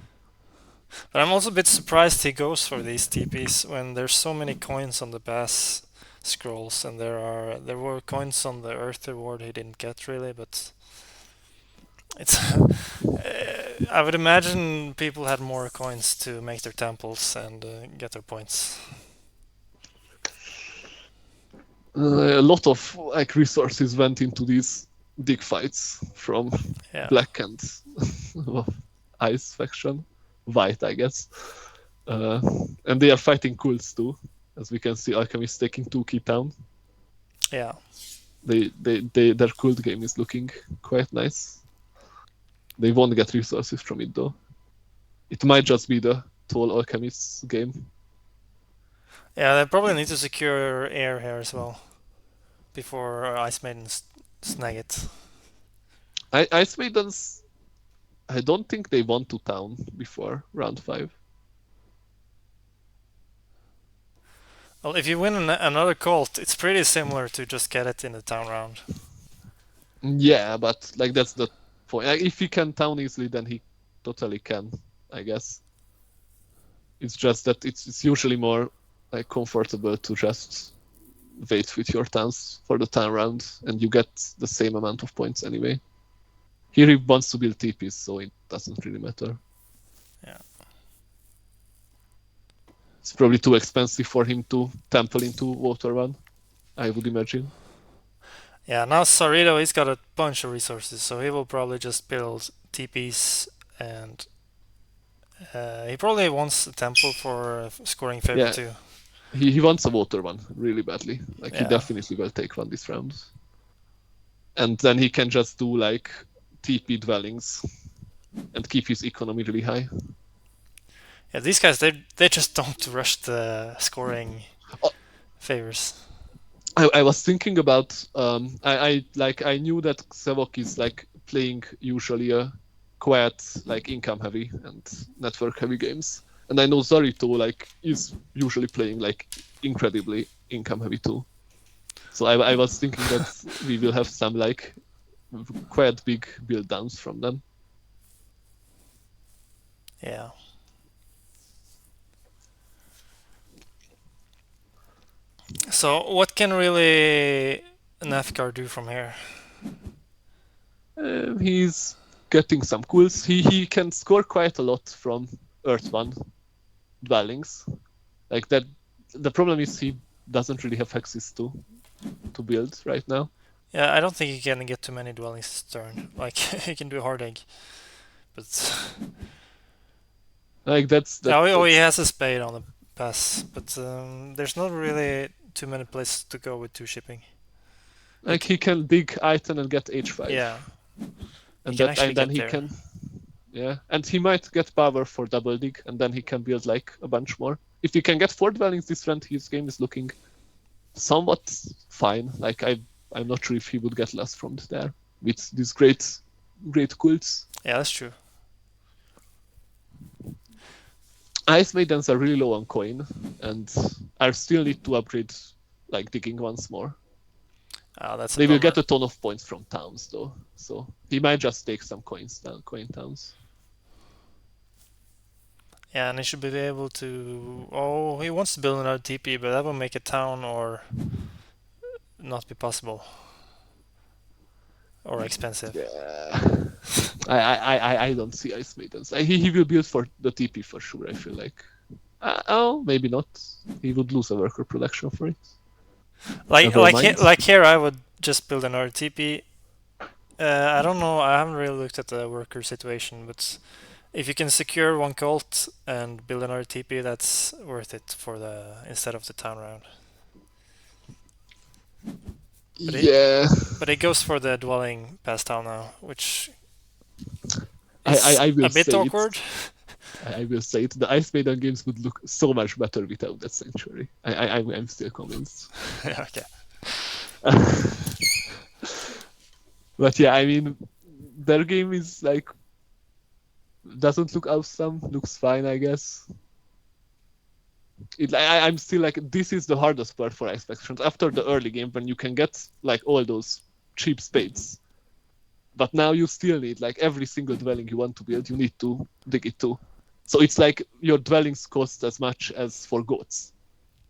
But I'm also a bit surprised he goes for these TPs when there's so many coins on the pass scrolls, and there were coins on the Earth reward he didn't get really, but it's I would imagine people had more coins to make their temples and get their points. A lot of like resources went into these dig fights from Yeah. Black and Ice faction, White, I guess. And they are fighting cults too, as we can see. Alchemist taking 2 key town. Yeah. Their cult game is looking quite nice. They won't get resources from it though. It might just be the Tall Alchemist's game. Yeah, they probably need to secure air here as well before Ice Maidens snag it. Ice Maidens, I don't think they want to town before round 5. Well, if you win another cult, it's pretty similar to just get it in the town round. Yeah, but like that's the point. Like, if he can town easily, then he totally can, I guess. It's just that it's usually more like comfortable to just wait with your towns for the town round, and you get the same amount of points anyway. Here he wants to build TPs, so it doesn't really matter. Yeah. It's probably too expensive for him to temple into Water One, I would imagine. Yeah, now Zaarito, he's got a bunch of resources, so he will probably just build TPs, and he probably wants a temple for scoring favor Yeah, too. he wants a Water One really badly. Like he Yeah. definitely will take one this round. And then he can just do like TP dwellings and keep his economy really high. Yeah, these guys, they just don't rush the scoring Oh. favors. I was thinking about I knew that Xevoc is like playing usually a quite like income heavy and network heavy games, and I know Zaarito like is usually playing like incredibly income heavy too. So I was thinking that we will have some like quite big build downs from them. Yeah. So what can really Nafghar do from here? He's getting some cools. He can score quite a lot from Earth One dwellings. Like that. The problem is he doesn't really have hexes to build right now. Yeah, I don't think he can get too many dwellings this turn. Like he can do hard egg, but Like that's that. oh, he has a spade on the pass, but there's not really too many places to go with 2 shipping. Like he can dig I-10 and get H5. Yeah, he And can that actually and then get he there. can, yeah, and he might get power for double dig, and then he can build like a bunch more. If he can get 4 dwellings this round, his game is looking somewhat fine. Like I'm not sure if he would get less from there with these great cults. Yeah, that's true. Ice Maidens are really low on coin, and I still need to upgrade like digging once more. That's a They will bummer. get a ton of points from towns though, so he might just take some coins down, coin towns. Yeah, and he should be able to. Oh, he wants to build another TP, but that will make a town or not be possible or expensive. Yeah. I don't see Ice Maidens. He will build for the TP for sure, I feel like. Oh, maybe not. He would lose a worker production for it. Never mind. Like here, I would just build another TP. I don't know. I haven't really looked at the worker situation, but if you can secure one cult and build another TP, that's worth it for the instead of the town round. But it Yeah, but it goes for the dwelling past town now, which I, is I, I will a bit say it. awkward. I will say it. The Ice Maiden games would look so much better without that sanctuary. I'm still convinced. Okay. But yeah, I mean, their game is like doesn't look awesome. Looks fine, I guess. I'm still like, this is the hardest part for Ice Factions after the early game when you can get like all those cheap spades. But now you still need like every single dwelling you want to build, you need to dig it too. So it's like your dwellings cost as much as for goats.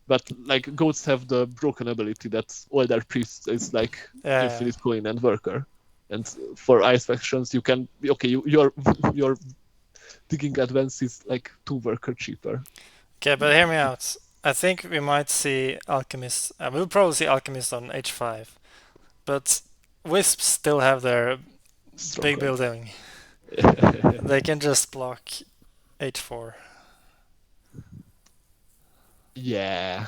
But like goats have the broken ability that all their priests is like Yeah. infinite coin and worker. And for Ice Factions you can your digging advance is like 2 worker cheaper. Okay, but hear me out. I think we might see Alchemist. We'll probably see Alchemist on H5, but Wisps still have their big Stronghold. building. They can just block H4. Yeah.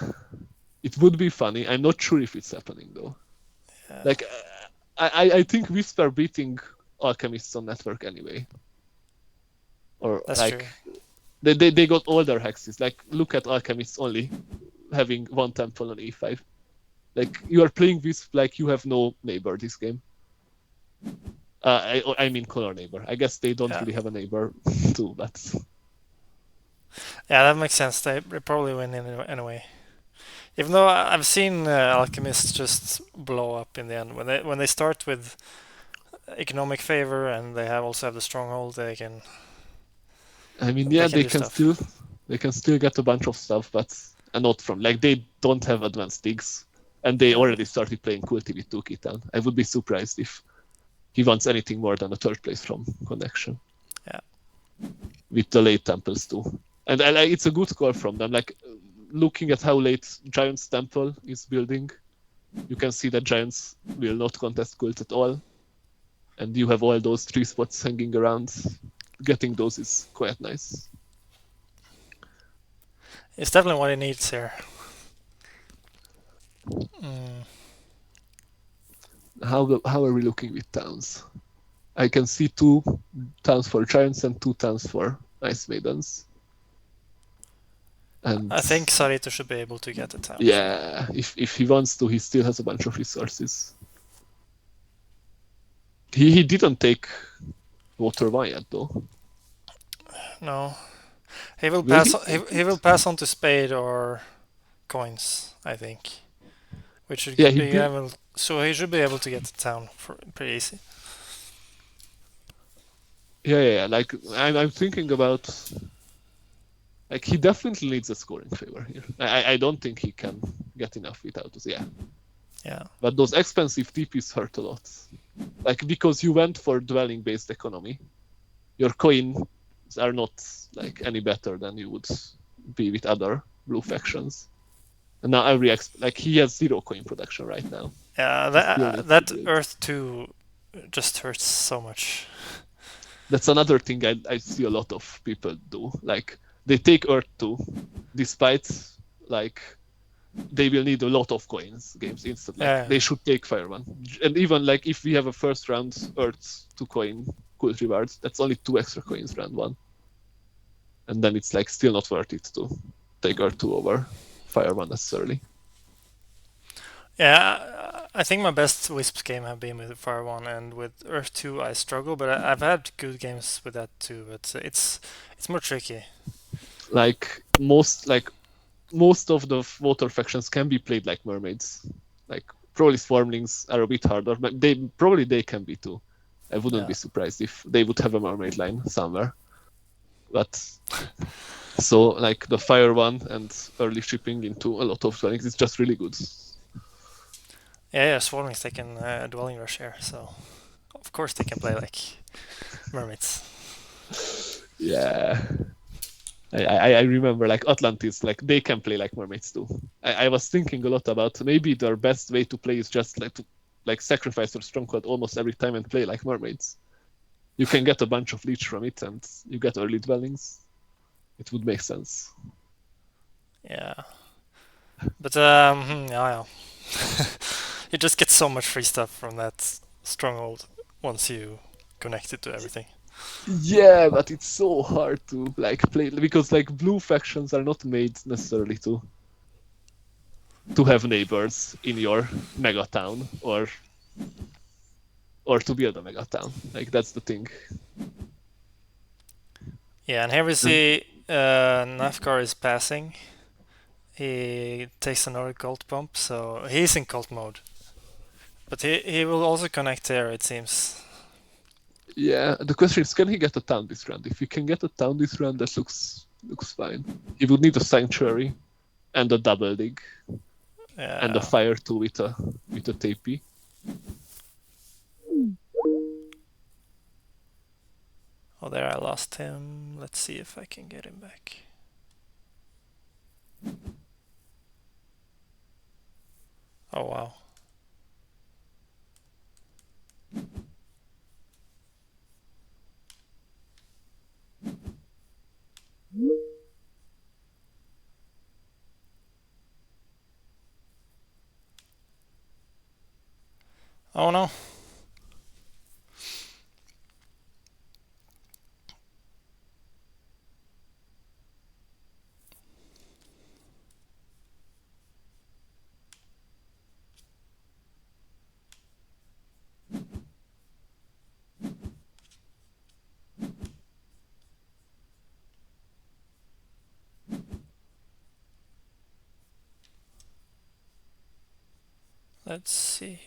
It would be funny. I'm not sure if it's happening though. Yeah, Like, I think Wisp are beating Alchemists on network anyway. Or that's like true. they got all their hexes. Like look at Alchemists only having one temple on E5. Like you are playing Wisp like you have no neighbor this game. I mean color neighbor. I guess they don't Yeah, really have a neighbor too, but yeah, that makes sense. They probably win anyway. Even though I've seen Alchemists just blow up in the end when they start with economic favor and they also have the stronghold, I mean they yeah, can do stuff. they can still get a bunch of stuff, but not from like they don't have advanced digs, and they Yeah, already started playing Kulti with Tukitan. I would be surprised if he wants anything more than a third place from Connection yeah. with the late temples too. And it's a good call from them. Like looking at how late Giants Temple is building, you can see that Giants will not contest Cult at all, and you have all those 3 spots hanging around. Getting those is quite nice. It's definitely what he needs here. Mm. How are we looking with towns? I can see 2 towns for Giants and 2 towns for Ice Maidens. And I think Zaarito should be able to get the town. yeah, if he wants to, he still has a bunch of resources. He didn't take Water One yet though. No, he will Will he? pass. He will pass on to spade or coins. I think, which should Yeah, he be built. able. So he should be able to get the town for pretty easy. Yeah. Like I'm thinking about. Like he definitely needs a scoring favor here. I don't think he can get enough without this. Yeah. Yeah, But those expensive TPs hurt a lot. Like because you went for dwelling based economy, your coins are not like any better than you would be with other blue factions. And now like he has 0 coin production right now. yeah. He still That needs to that build. Earth 2 just hurts so much. That's another thing I see a lot of people do. Like they take Earth 2 despite like they will need a lot of coins games instead. Like Yeah. they should take Fire One. And even like if we have a first round Earth to coin cult rewards, that's only 2 extra coins round 1. And then it's like still not worth it to take Earth 2 over Fire One necessarily. Yeah, I think my best Wisps game have been with Fire 1, and with Earth 2 I struggle, but I've had good games with that too, but it's more tricky. Like most of the water factions can be played like mermaids. Like probably Swarmlings are a bit harder, but they can be too. I wouldn't be Yeah. surprised if they would have a mermaid line somewhere. But so like the Fire One and early shipping into a lot of dwellings is just really good. Yeah, Swarmlings they can Dwelling Rush here, so of course they can play like mermaids. Yeah. I remember like Atlantis, like they can play like mermaids too. I was thinking a lot about maybe their best way to play is just like to like sacrifice your stronghold almost every time and play like mermaids. You can get a bunch of leech from it and you get early dwellings. It would make sense. Yeah. But yeah. You just get so much free stuff from that stronghold once you connect it to everything. Yeah, but it's so hard to like play because like blue factions are not made necessarily to have neighbors in your mega town or to build a mega town. Like that's the thing. Yeah, and here we And see Nafghar is passing. He takes another cult bump, so he's in cult mode. But he will also connect here, it seems. yeah, the question is, can he get a town this round? If he can get a town this round, that looks fine. He would need a sanctuary and a double dig and a Yeah. fire too with a TP. Oh, there I lost him. Let's see if I can get him back. Oh, wow. Oh, no. Let's see.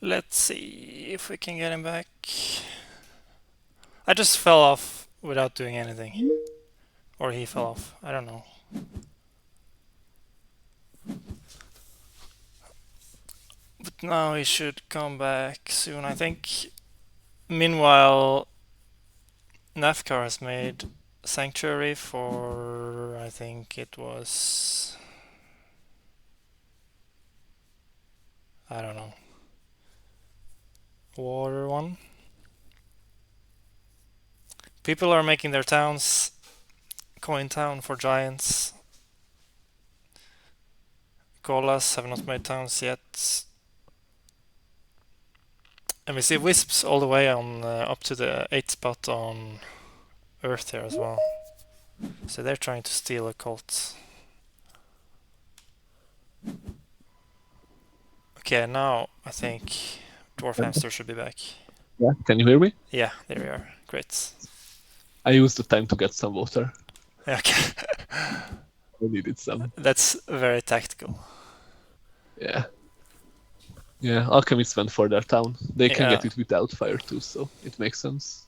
Let's see if we can get him back. I just fell off without doing anything. Or he fell off. I don't know. But now he should come back soon, I think. Meanwhile, Nafghar has made Sanctuary for, I think it was, I don't know, Water one. People are making their towns. Coin town for giants. Kolas have not made towns yet. And we see wisps all the way on up to the 8th spot on Earth here as well. So they're trying to steal a cult. Okay, now I think Dwarfhamster should be back. Yeah. Can you hear me? Yeah, there we are. Great. I used the time to get some water. Okay. I needed some. That's very tactical. Yeah. Yeah, alchemists went for their town. They can Yeah. get it without fire too, so it makes sense.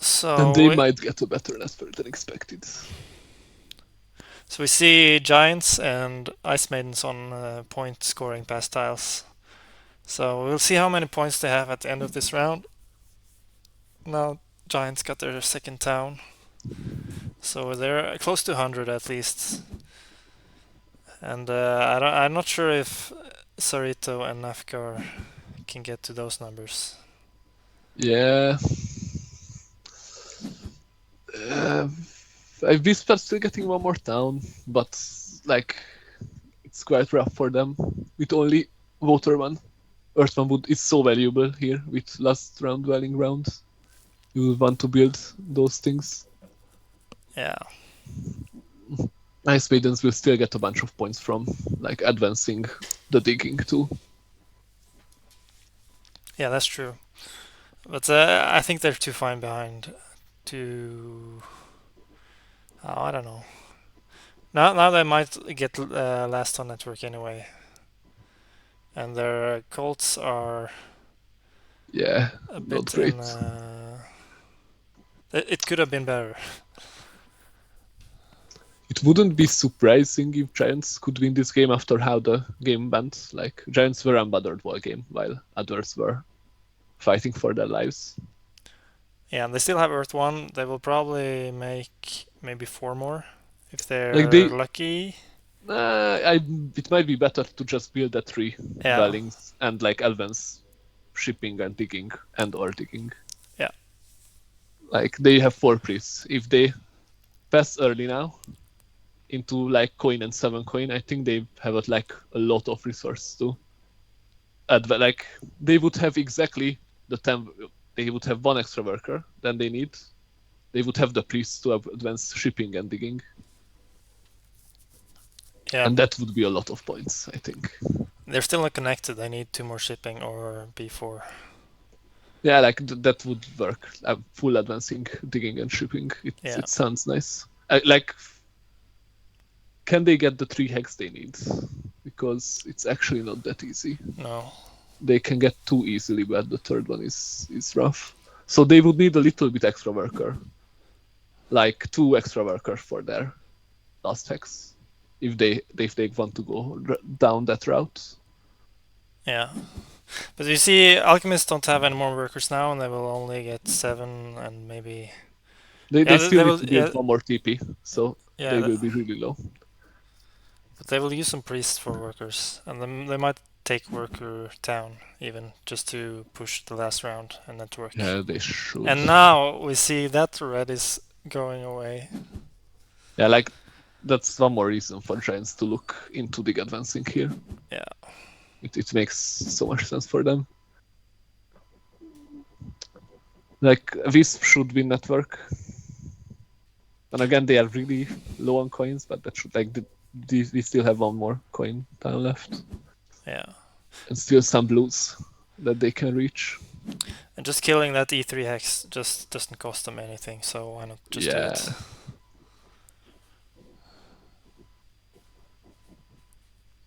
So And they might get a better network than expected. So we see Giants and Ice Maidens on point scoring past tiles. So we'll see how many points they have at the end of this round. Now Giants got their second town. So they're close to 100 at least. And I'm not sure if Zaarito and Nafghar can get to those numbers. Yeah. I whispered still getting one more town, but like it's quite rough for them. With only Waterman. Earthman wood is so valuable here with last round dwelling ground. You will want to build those things. Yeah. Ice Maidens will still get a bunch of points from like advancing the digging too. Yeah, that's true. But I think they're too far behind to. Oh, I don't know. Now they might get last on network anyway. And their Colts are Yeah, a not bit great. It could have been better. It wouldn't be surprising if Giants could win this game after how the game went. Like Giants were unbothered all game while others were fighting for their lives. Yeah, and they still have Earth 1. They will probably make maybe 4 more if they're Like they, lucky. it might be better to just build the 3 Yeah. dwellings and like Elven's shipping and digging and or digging. Yeah. Like they have 4 priests. If they pass early now into like coin and 7 coin, I think they have like a lot of resources to add. Like they would have exactly the 10. They would have 1 extra worker than they need. They would have the priests to advance shipping and digging. Yeah. And that would be a lot of points, I think. They're still not connected. They need 2 more shipping or B4. Yeah, like that would work. Full advancing, digging and shipping. It sounds nice. Like, can they get the 3 hex they need? Because it's actually not that easy. No. They can get 2 easily, but the third one is rough. So they would need a little bit extra worker. Like 2 extra workers for their last hex. If they want to go down that route. Yeah. But you see, alchemists don't have any more workers now, and they will only get 7 and maybe. They still need to build 1 more TP, so they will be really low. But they will use some priests for workers, and then they might take worker town even just to push the last round and network. Yeah, they should. And now we see that red is going away. Yeah, like that's one more reason for Giants to look into dig advancing here. Yeah. It makes so much sense for them. Like Wisp should win network. And again, they are really low on coins, but that should like we still have 1 more coin down left. Yeah. And still some blues that they can reach. And just killing that E3 hex just doesn't cost them anything, so why not just do it?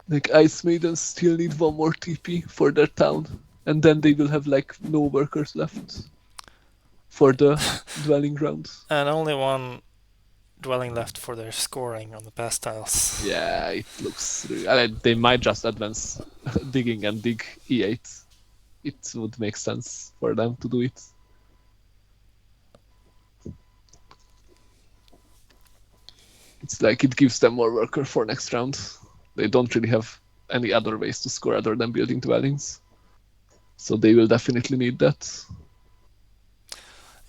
Like Ice Maidens still need 1 more TP for their town, and then they will have like no workers left for the dwelling grounds. And only 1 dwelling left for their scoring on the past tiles. Yeah, it looks really, they might just advance digging and dig E8. It would make sense for them to do it. It's like it gives them more worker for next round. They don't really have any other ways to score other than building dwellings. So they will definitely need that.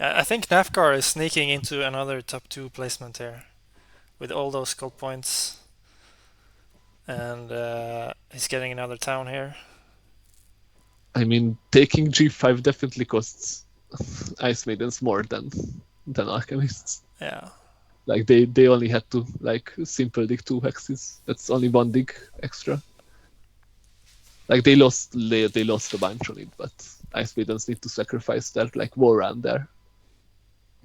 I think Nafghar is sneaking into another top 2 placement here with all those gold points. And he's getting another town here. I mean, taking G5 definitely costs Ice Maidens more than Alchemists. Yeah. Like they only had to like simple dig 2 hexes. That's only one dig extra. Like they lost a bunch on it, but Ice Maidens need to sacrifice their like war run there.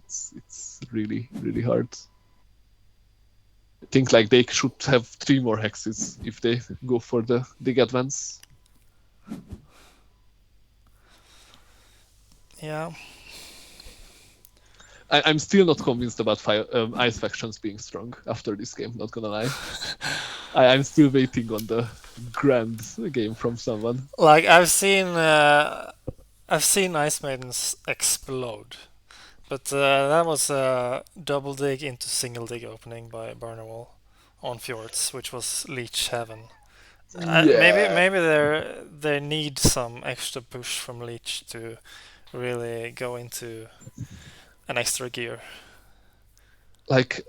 It's really hard. I think like they should have 3 more hexes if they go for the dig advance. Yeah. I'm still not convinced about ice factions being strong after this game. Not gonna lie, I'm still waiting on the grand game from someone. Like I've seen Ice Maidens explode, but that was a double dig into single dig opening by Barnawall on Fjords, which was Leech Heaven. Yeah, Maybe they need some extra push from Leech to really go into an extra gear. like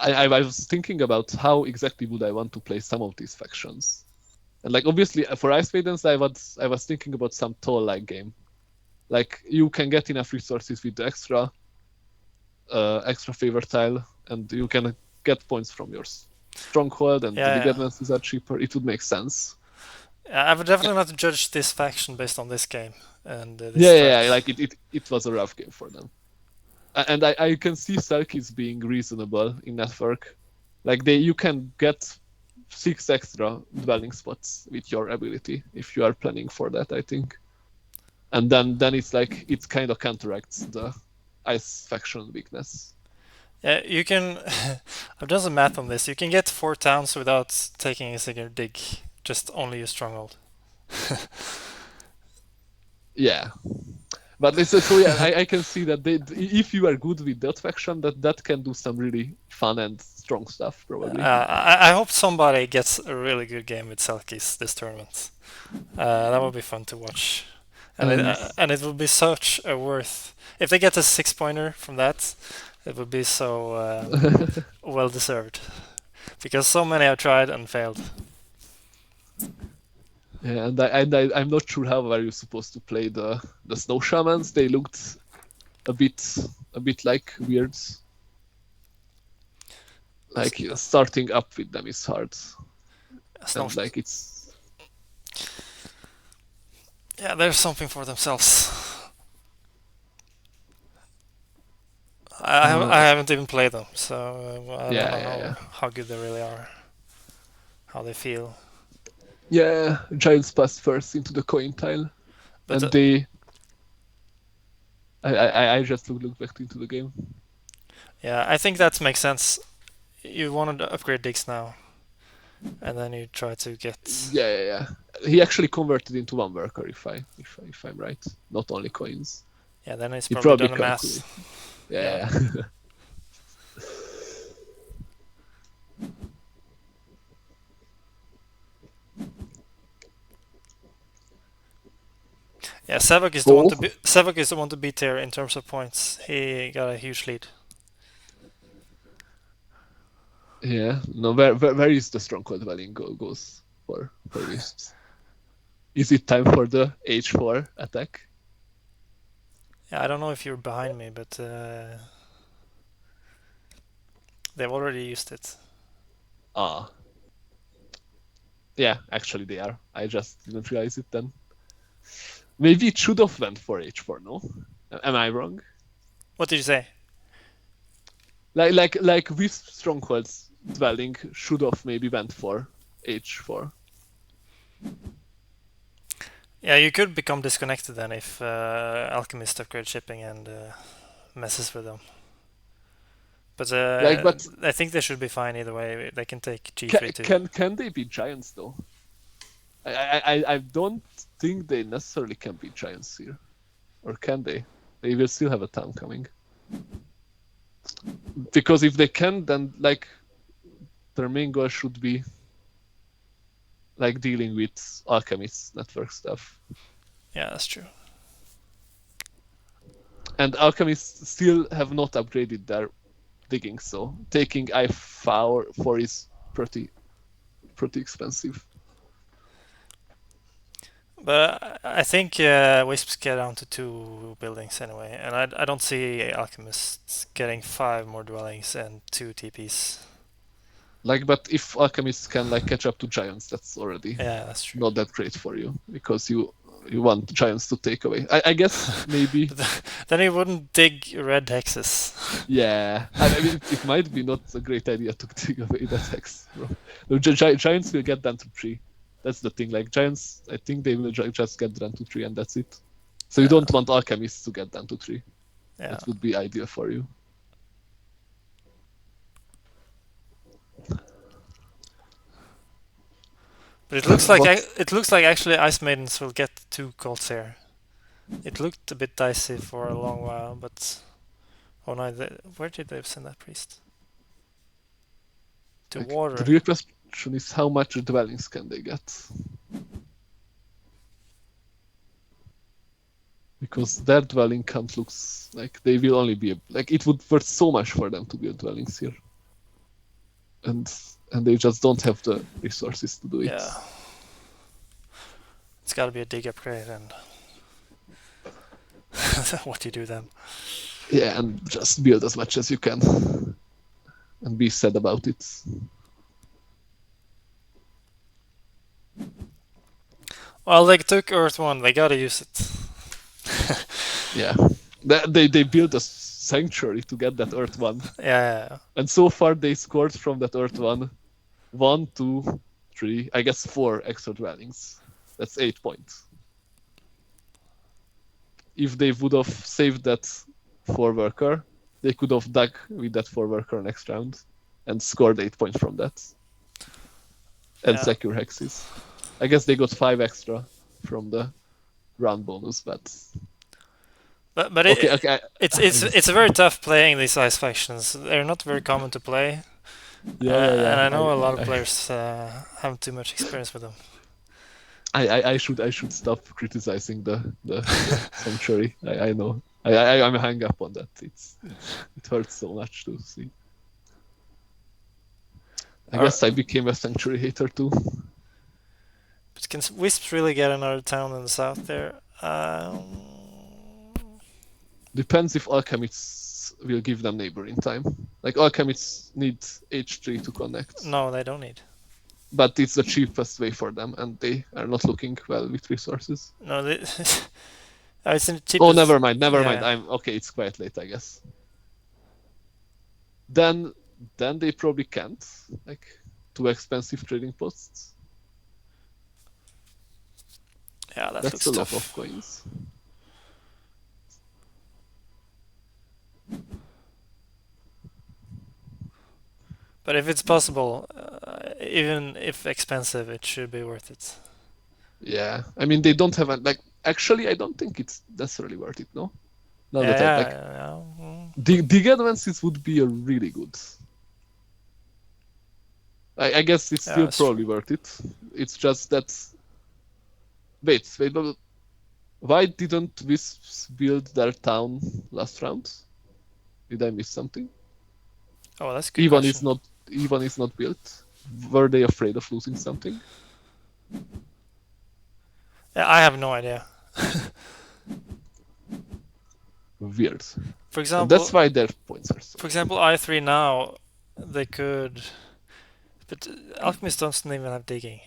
I was thinking about how exactly would I want to play some of these factions, and like obviously for Ice Maidens I was thinking about some toll like game. Like you can get enough resources with the extra favor tile, and you can get points from your stronghold, and the Yeah, dig yeah. advances are cheaper. It would make sense. I would definitely not judge this faction based on this game and this Yeah. strat. Like it was a rough game for them, and I can see Selkies being reasonable in network. Like you can get 6 extra dwelling spots with your ability if you are planning for that. I think, and then it's like it kind of counteracts the ice faction weakness. Yeah, you can. I've done some math on this. You can get 4 towns without taking a single dig, just only a stronghold. Yeah, but so yeah, I can see that if you are good with that faction, that can do some really fun and strong stuff probably. I hope somebody gets a really good game with Selkies this tournament. That would be fun to watch, And and it would be such a worth. If they get a 6 pointer from that, it would be so well deserved, because so many have tried and failed. yeah, I'm not sure how are you supposed to play the snow shamans. They looked a bit like weird. Like starting up with them is hard, Snow, and like it's yeah, there's something for themselves. I uh, haven't even played them, so I don't yeah. know how good they really are, how they feel. Yeah, Giants passed first into the coin tile, But and they. I just looked back into the game. yeah, I think that makes sense. You wanted to upgrade digs now, and then you try to get. Yeah. He actually converted into one worker, if I'm right, not only coins. Yeah, then he's He probably probably done the calculated. math. Yeah. Yeah, Xevoc is the one Oh. to be. Xevoc is the one to beat here in terms of points. He got a huge lead. Yeah. No, where is the stronghold dwelling goes for Wisps? Is it time for the H4 attack? Yeah, I don't know if you're behind me, but they've already used it. Ah. Yeah, actually they are. I just didn't realize it then. Maybe it should have went for H4, no? Am I wrong? What did you say? Like Wisp strongholds dwelling should have maybe went for H4. Yeah, you could become disconnected then if Alchemist upgrade shipping and messes with them. But But I think they should be fine either way. They can take G3 too. can they be giants though? I don't think they necessarily can be giants here, or can they? They will still have a town coming. Because if they can, then like their main goal should be like dealing with Alchemist network stuff. Yeah, that's true. And Alchemists still have not upgraded their digging, so taking I4 is pretty expensive. But I think Wisps get down to 2 buildings anyway, and I don't see Alchemists getting 5 more dwellings and 2 TPs. Like, but if alchemists can like catch up to giants, that's already Yeah, that's true. not that great for you because you want giants to take away. I guess maybe. Then he wouldn't dig red hexes. Yeah, I mean it might be not a great idea to take away that hex, bro. No, giants will get down to 3. That's the thing. Like giants, I think they will just get down to 3 and that's it. So you Yeah. don't want alchemists to get down to 3. Yeah. That would be ideal for you. But it looks like What? actually Ice Maidens will get 2 cults here. It looked a bit dicey for a long while, but oh no, where did they send that priest? To Like, water. the real question is how much dwellings can they get? Because their dwelling count looks like they will only be like it would worth so much for them to build dwellings here, and they just don't have the resources to do it. Yeah. It's got to be a dig upgrade, and what do you do then? Yeah, and just build as much as you can, and be sad about it. Well, they took Earth 1, they gotta use it. Yeah, they built a sanctuary to get that Earth 1. Yeah. And so far they scored from that Earth 1, 2, 3, I guess 4 extra dwellings. That's 8 points. If they would have saved that 4 worker, they could have dug with that 4 worker next round and scored 8 points from that. And Yeah. secure hexes. I guess they got 5 extra from the round bonus, but But okay. it's very tough playing these ice factions. They're not very common to play. Yeah. And I know a lot of players have too much experience with them. I should stop criticizing the sanctuary. I know. I'm hung up on that. It hurts so much to see. I guess I became a sanctuary hater too. But can Wisps really get another town in the south there? Depends if alchemists will give them neighboring time. Like alchemists need H3 to connect. No, they don't need. But it's the cheapest way for them, and they are not looking well with resources. No, it's in the cheapest. Oh, never mind. Yeah. I'm okay. It's quite late, I guess. Then they probably can't. Like, too expensive trading posts. Yeah, That's looks a tough. lot of coins. But if it's possible, even if expensive, it should be worth it. Yeah, I mean they don't have like. Actually, I don't think it's necessarily worth it. No. Now Yeah, that I like dig advances would be a really good. I guess it's still that's probably worth it. It's just that. Wait. But why didn't Wisps build their town last round? Did I miss something? Oh, that's a good question. Even is not built. Were they afraid of losing something? Yeah, I have no idea. Weird. For example, And that's why their points are so. For example, I3 now, they could, but alchemists don't even have digging.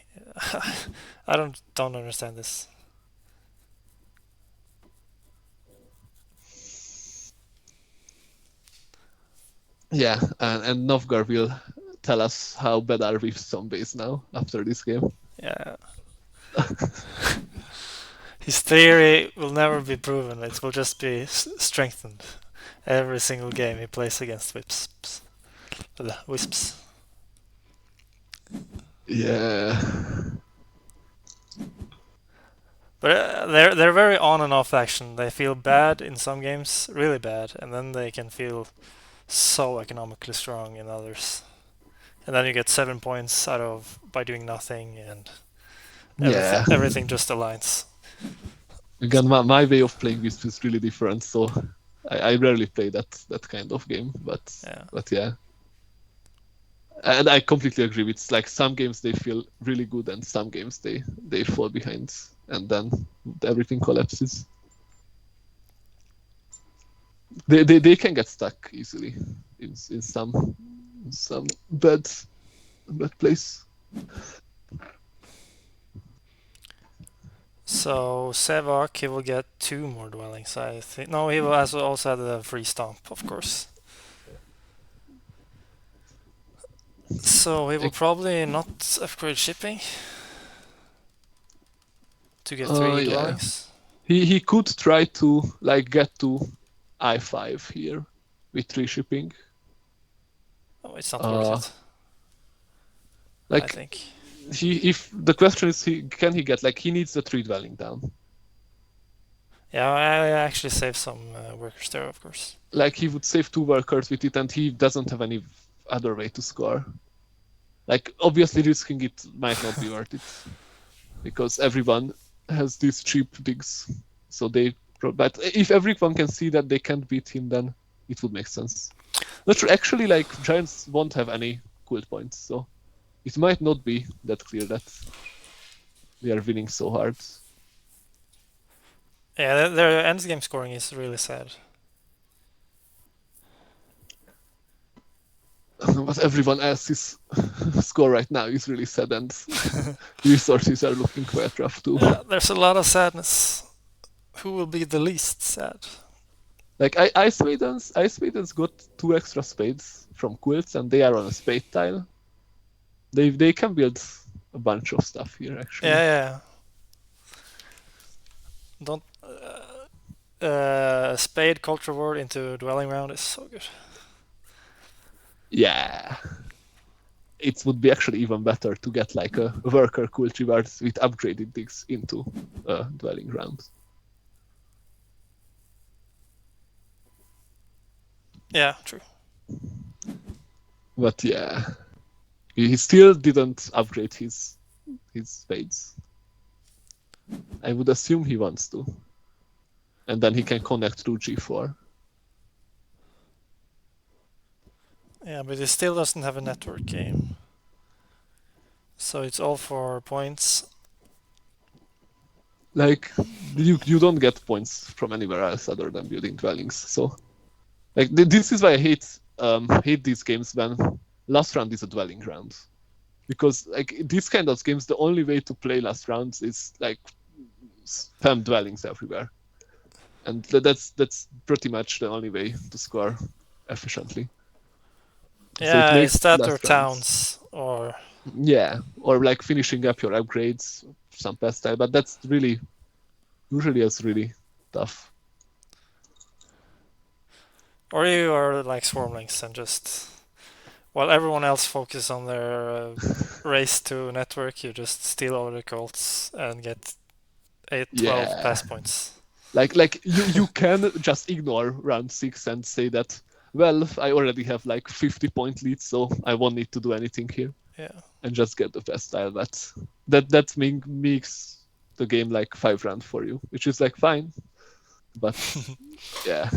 I don't understand this. Yeah, and Nafghar will tell us how bad are we some base now after this game. Yeah. His theory will never be proven. It will just be strengthened every single game he plays against Wisps. Wisps. Yeah. But they're very on and off action. They feel bad in some games, really bad, and then they can feel so economically strong in others. And then you get 7 points out of by doing nothing, and everything just aligns. Again, my way of playing this is really different, so I rarely play that kind of game. But yeah. And I completely agree. It's like some games they feel really good, and some games they fall behind and then everything collapses. They can get stuck easily in some bad place. So Xevoc, he will get 2 more dwellings, I think. No, he will also have the free stomp, of course. So he will probably not upgrade shipping to get 3 Yeah. dwellings. He could try to like get to I5 here with 3 shipping. Oh, it's not worth it. I Like think. if the question is can he get, like, he needs the 3 dwelling down. Yeah, I actually saved some workers there, of course. Like he would save 2 workers with it, and he doesn't have any other way to score. Like obviously risking it might not be worth it because everyone has these cheap digs. So but if everyone can see that they can't beat him, then it would make sense. Not sure. Actually, like giants won't have any quilt points, so it might not be that clear that they are winning so hard. Yeah, their end game scoring is really sad. But everyone else's score right now is really sad, and resources are looking quite rough too. Yeah, there's a lot of sadness. Who will be the least sad? Like Ice Maidens got 2 extra spades from quilts, and they are on a spade tile. They can build a bunch of stuff here actually. Yeah. Don't spade culture ward into dwelling round is so good. Yeah. It would be actually even better to get like a worker cultivars with upgraded digs into a dwelling ground. Yeah, true. But yeah, he still didn't upgrade his spades. I would assume he wants to, and then he can connect to G4. Yeah, but he still doesn't have a network game. So it's all for points. Like you don't get points from anywhere else other than building dwellings. So like this is why I hate these games when last round is a dwelling round, because like these kind of games the only way to play last rounds is like spam dwellings everywhere, and that's pretty much the only way to score efficiently. Yeah, So it makes it's that or last rounds. towns or Yeah, or like finishing up your upgrades, some pastyle, but that's really usually is really tough. or you are like swarmlings and just while everyone else focuses on their race to network, you just steal all the cults and get 12 Yeah. pass points. Like you can just ignore round 6 and say that, well, I already have like 50-point lead, so I won't need to do anything here. Yeah. And just get the best style. But that makes the game like 5 round for you, which is like fine. But yeah.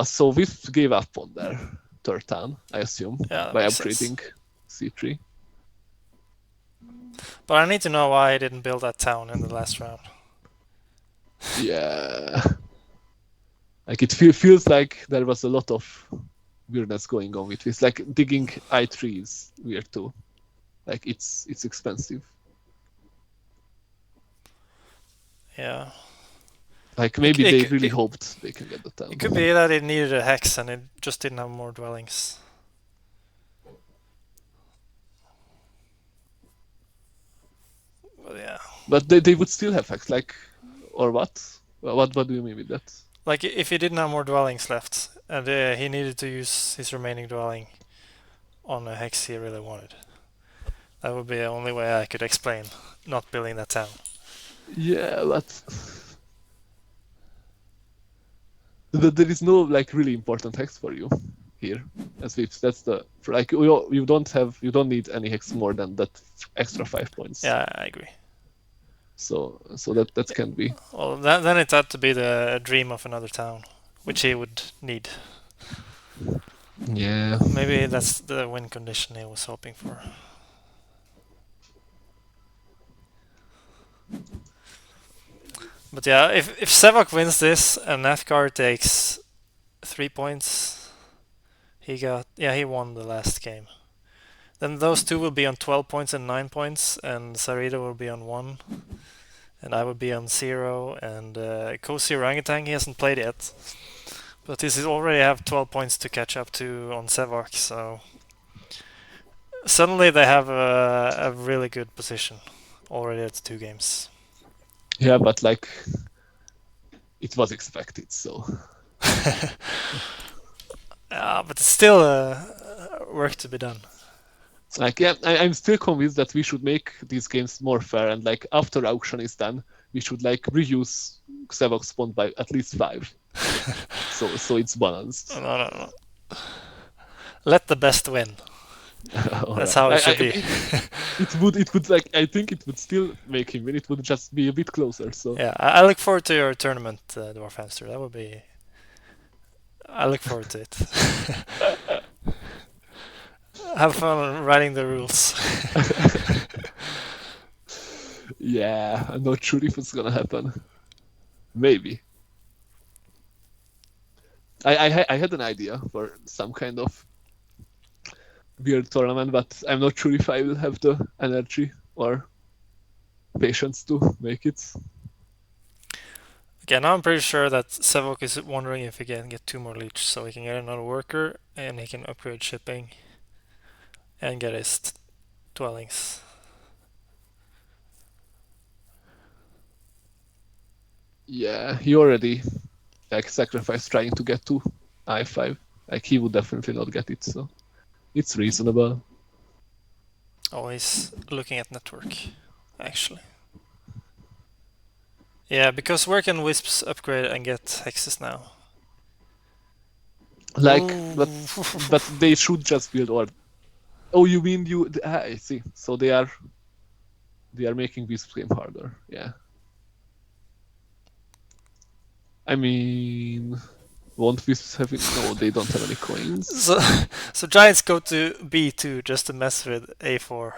So we gave up on their third turn, I assume, by upgrading C3. But I need to know why I didn't build that town in the last round. Yeah. Like it feels like there was a lot of weirdness going on with this. Like digging I3 is weird too. Like it's expensive. Yeah. Like maybe they really hoped they can get the town. It could be that it needed a hex and it just didn't have more dwellings. But yeah. But they would still have hex, like, or what? What do you mean with that? Like if he didn't have more dwellings left and he needed to use his remaining dwelling on a hex he really wanted. That would be the only way I could explain not building that town. Yeah, but there is no like really important hex for you here as Vips. That's the like you don't need any hex more than that extra 5 points. Yeah, I agree. So that can be. Well, then it had to be the dream of another town, which he would need. Yeah. Maybe that's the win condition he was hoping for. But yeah, if Xevoc wins this and Nafghar takes 3 points, he won the last game. Then those two will be on 12 points and 9 points, and Zaarito will be on 1, and I will be on 0, and Cozy Orangutan, he hasn't played yet. But he already have 12 points to catch up to on Xevoc, so suddenly they have a really good position already at 2 games. Yeah, but like it was expected, so But it's still work to be done. like yeah, I'm still convinced that we should make these games more fair, and like after auction is done, we should like reuse Xevoc's spawn by at least 5, so it's balanced. No. Let the best win. That's how it should be. It would like I think it would still make him win. It would just be a bit closer. So Yeah, I look forward to your tournament, Dwarfhamster. That would be. I look forward to it. Have fun writing the rules. yeah, I'm not sure if it's gonna happen. Maybe. I had an idea for some kind of weird tournament, but I'm not sure if I will have the energy or patience to make it. Okay, now I'm pretty sure that Xevoc is wondering if he can get 2 more leech so he can get another worker and he can upgrade shipping and get his dwellings. Yeah, he already like sacrificed trying to get to I5. Like he would definitely not get it, so it's reasonable. Oh, he's looking at network, actually. Yeah, because where can Wisps upgrade and get hexes now? Like, Ooh. but they should just build or. Oh, you mean you? I see. So they are making this game harder. Yeah. I mean, won't Wisps have it? No, they don't have any coins. So Giants go to B2 just to mess with A4.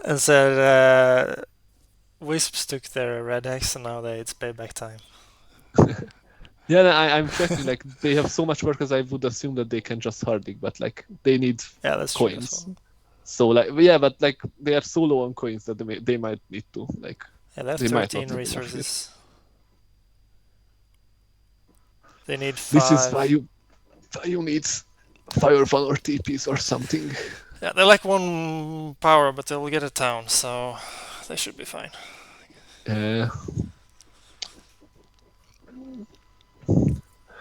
And said Wisps took their red hex and now it's payback time. Yeah, I'm checking. Like they have so much workers, I would assume that they can just hard dig, but like they need That's coins. True as well. So like yeah, but like they are so low on coins that they might need to like. Yeah, they have they 13 might not resources. They need 5. This is why you need Fire Fan or TPs or something. Yeah, they lack 1 power, but they'll get a town, so they should be fine.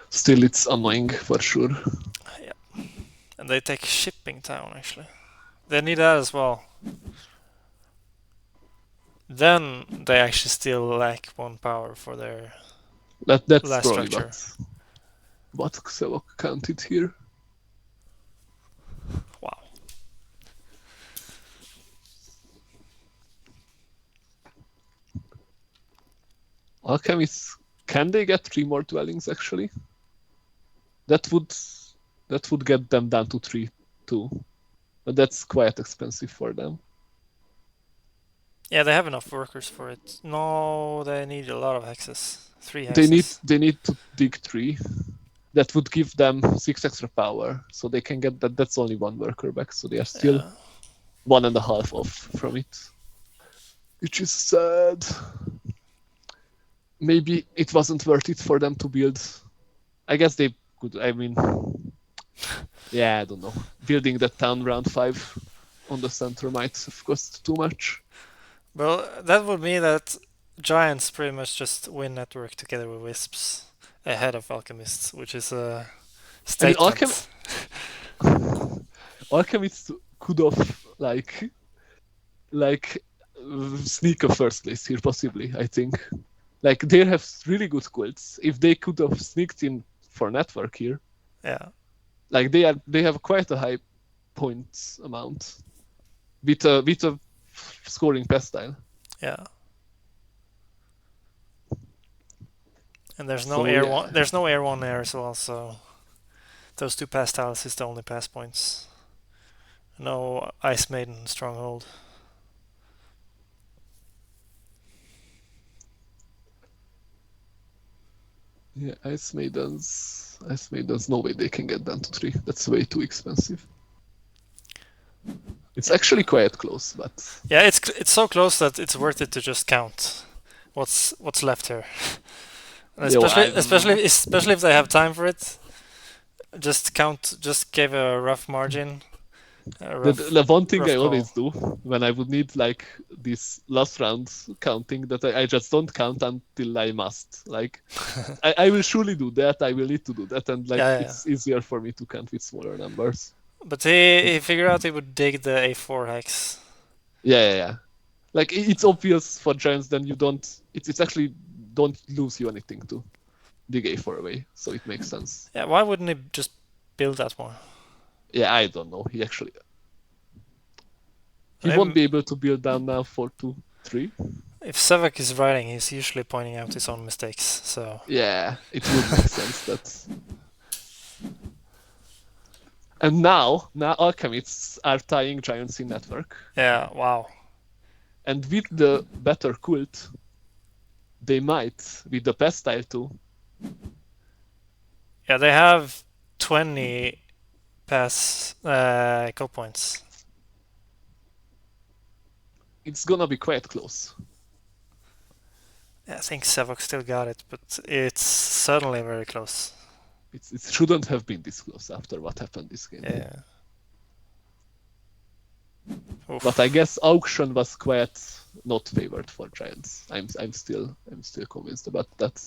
Still, it's annoying for sure. Yeah, and they take shipping town actually. They need that as well. Then they actually still lack 1 power for their That's last probably structure. what Xevoc counted here. Wow. Alchemists, can they get 3 more dwellings actually? That would get them down to 3 too. But that's quite expensive for them. Yeah, they have enough workers for it. No, they need a lot of hexes. 3 hexes. They need to dig 3. That would give them 6 extra power, so they can get that. That's only 1 worker back, so they are still 1.5 off from it, which is sad. Maybe it wasn't worth it for them to build. I guess they could. I mean, yeah, I don't know. Building that town round 5 on the center might have cost too much. Well, that would mean that Giants pretty much just win network together with Wisps ahead of Alchemists, which is a statement. Alchemists could have like sneak a first place here possibly. I think like they have really good quilts. If they could have sneaked in for network here, Yeah. like they have quite a high points amount with a scoring pastile. Yeah. And there's no So, air yeah. one. There's no air one there as well. So those 2 pass tiles is the only pass points. No Ice Maiden Stronghold. Yeah, Ice Maidens. Ice Maidens, no way they can get down to 3. That's way too expensive. It's Yeah. actually quite close, but Yeah, it's so close that it's worth it to just count what's left here. And yeah, well, I don't know. especially if they have time for it, just count. Just give a rough margin, a The one thing I rough call. always do when I would need like this last round counting that I just don't count until I must. Like I will surely do that. I will need to do that, and like Yeah, yeah. it's easier for me to count with smaller numbers. But he figured out he would dig the A4 hex. Yeah. Like it's obvious for giants. Then you don't. It's actually don't lose you anything to dig A4 away, so it makes sense. Yeah, why wouldn't he just build that one? Yeah, I don't know. He won't Um, be able to build down now 4-2-3. if Xevoc is writing, he's usually pointing out his own mistakes. So Yeah, it would make sense that. And now alchemists are tying giants in network. yeah, wow. And with the better cult, they might, with the pest style too. Yeah, they have 20 pass kill points. It's gonna be quite close. Yeah, I think Xevoc still got it, but it's certainly very close. It shouldn't have been this close after what happened this game. Yeah. Oof. But I guess auction was quite not favored for giants. I'm still convinced about that.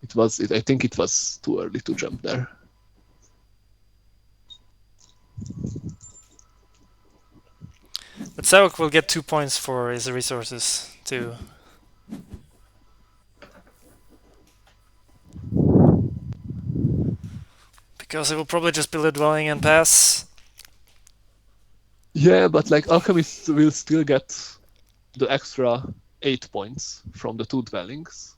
I think it was too early to jump there. But Xevoc will get 2 points for his resources too. Because he will probably just build a dwelling and pass. Yeah, but like alchemists will still get the extra 8 points from the 2 dwellings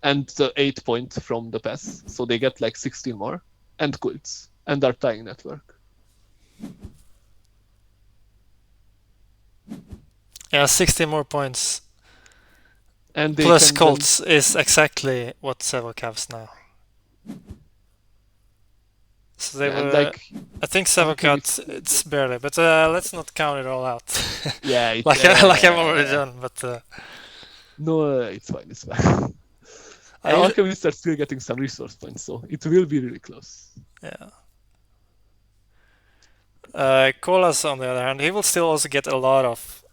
and the 8 point from the pass, so they get like 16 more, and cults and are tying network. Yeah, 60 more points. And they Plus can Colts is exactly what Xevoc has now. So they and were. like I think Xevoc got alchemists, it's barely, but let's not count it all out. yeah, like I've already done, but no, it's fine. I Alchemists are still getting some resource points, so it will be really close. yeah. Kolas, on the other hand, he will still also get a lot of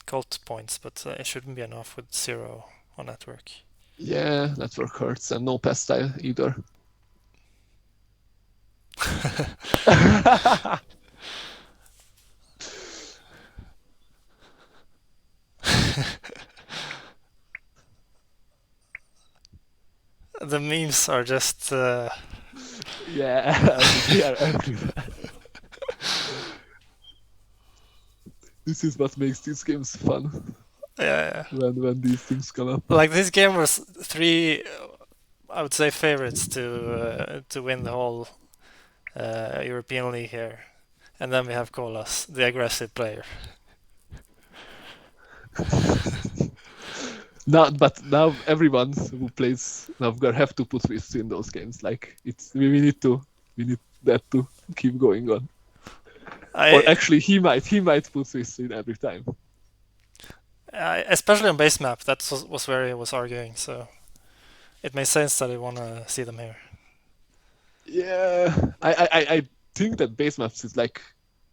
cult points, but it shouldn't be enough with 0 on network. Yeah, network hurts, and no pest style either. The memes are just. Yeah, they are everywhere. This is what makes these games fun. Yeah. When these things come up. Like this game was 3, I would say, favorites to win the whole European League here, and then we have Kolas, the aggressive player. Now everyone who plays Nafghar have to put twists in those games. Like we need that to keep going on. Or actually, he might put twists in every time. Especially on base map, that was where he was arguing. So it makes sense that he want to see them here. Yeah, I think that base maps is like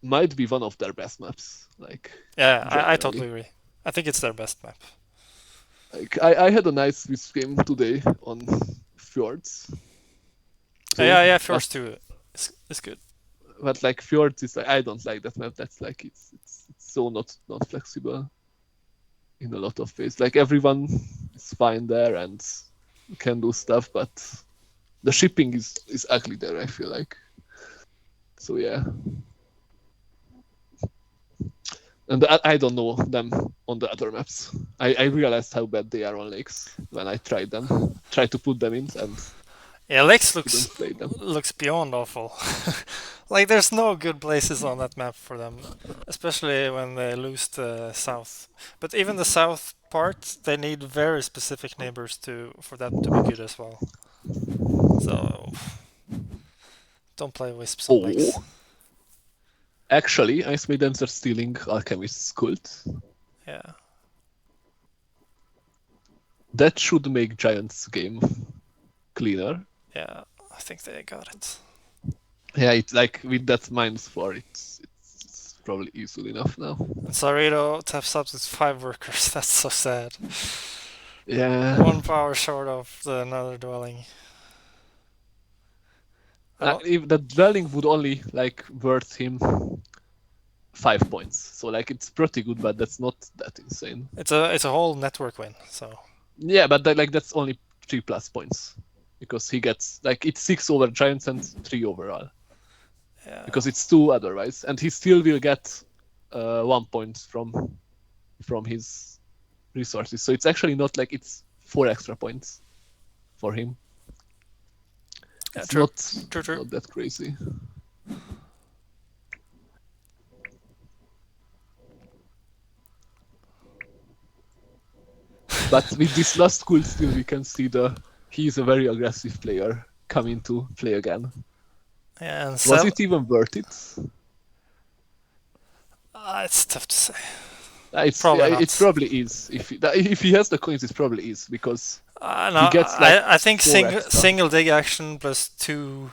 might be one of their best maps. Like yeah, I totally agree. I think it's their best map. Like I had a nice Swiss game today on Fjords. So, yeah, Fjords too. It's good. But like Fjords is I don't like that map. That's like it's so not flexible in a lot of ways. Like everyone is fine there and can do stuff, but the shipping is ugly there, I feel like. So yeah. And I don't know them on the other maps. I realized how bad they are on lakes when I tried to put them in, and yeah, lakes looks beyond awful. Like there's no good places on that map for them, especially when they lose the south. But even the south apart, they need very specific neighbors for that to be good as well. So don't play Wisps on legs. Oh, actually, Ice Maidens are stealing Alchemist's cult. Yeah. That should make Giants' game cleaner. Yeah, I think they got it. Yeah, it's like with that -4, it's probably easy enough now. And Zaarito taps up with 5 workers. That's so sad. Yeah. 1 power short of another dwelling. If the dwelling would only like worth him 5 points, so like it's pretty good, but that's not that insane. It's a whole network win. So yeah, but that's only 3+ points because he gets like it's 6 over Giants and 3 overall. Yeah. Because it's 2 otherwise, and he still will get 1 point from his resources. So it's actually not like it's 4 extra points for him. It's true. Not that crazy. But with this last cool still we can see he's a very aggressive player coming to play again. Yeah, and Was it even worth it? It's tough to say. It probably is. If he has the coins, it probably is because no, he gets like I think 4 extra. single dig action plus 2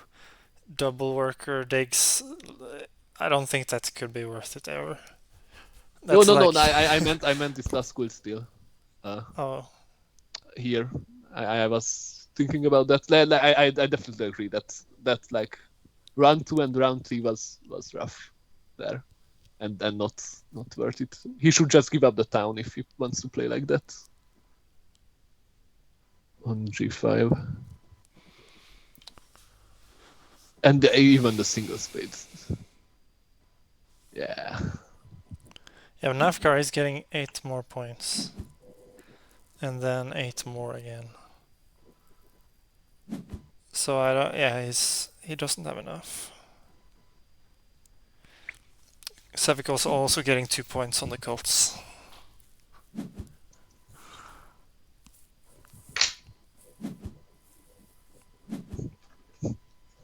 double worker digs. I don't think that could be worth it ever. No. I meant this last cool still. Oh. Here, I was thinking about that. I definitely agree that like round 2 and round 3 was rough there, and not worth it. He should just give up the town if he wants to play like that. On G5. And even the single spades. Yeah. Yeah, Nafghar is getting 8 more points. And then 8 more again. So I don't. Yeah, he doesn't have enough. Xevoc is also getting 2 points on the Colts.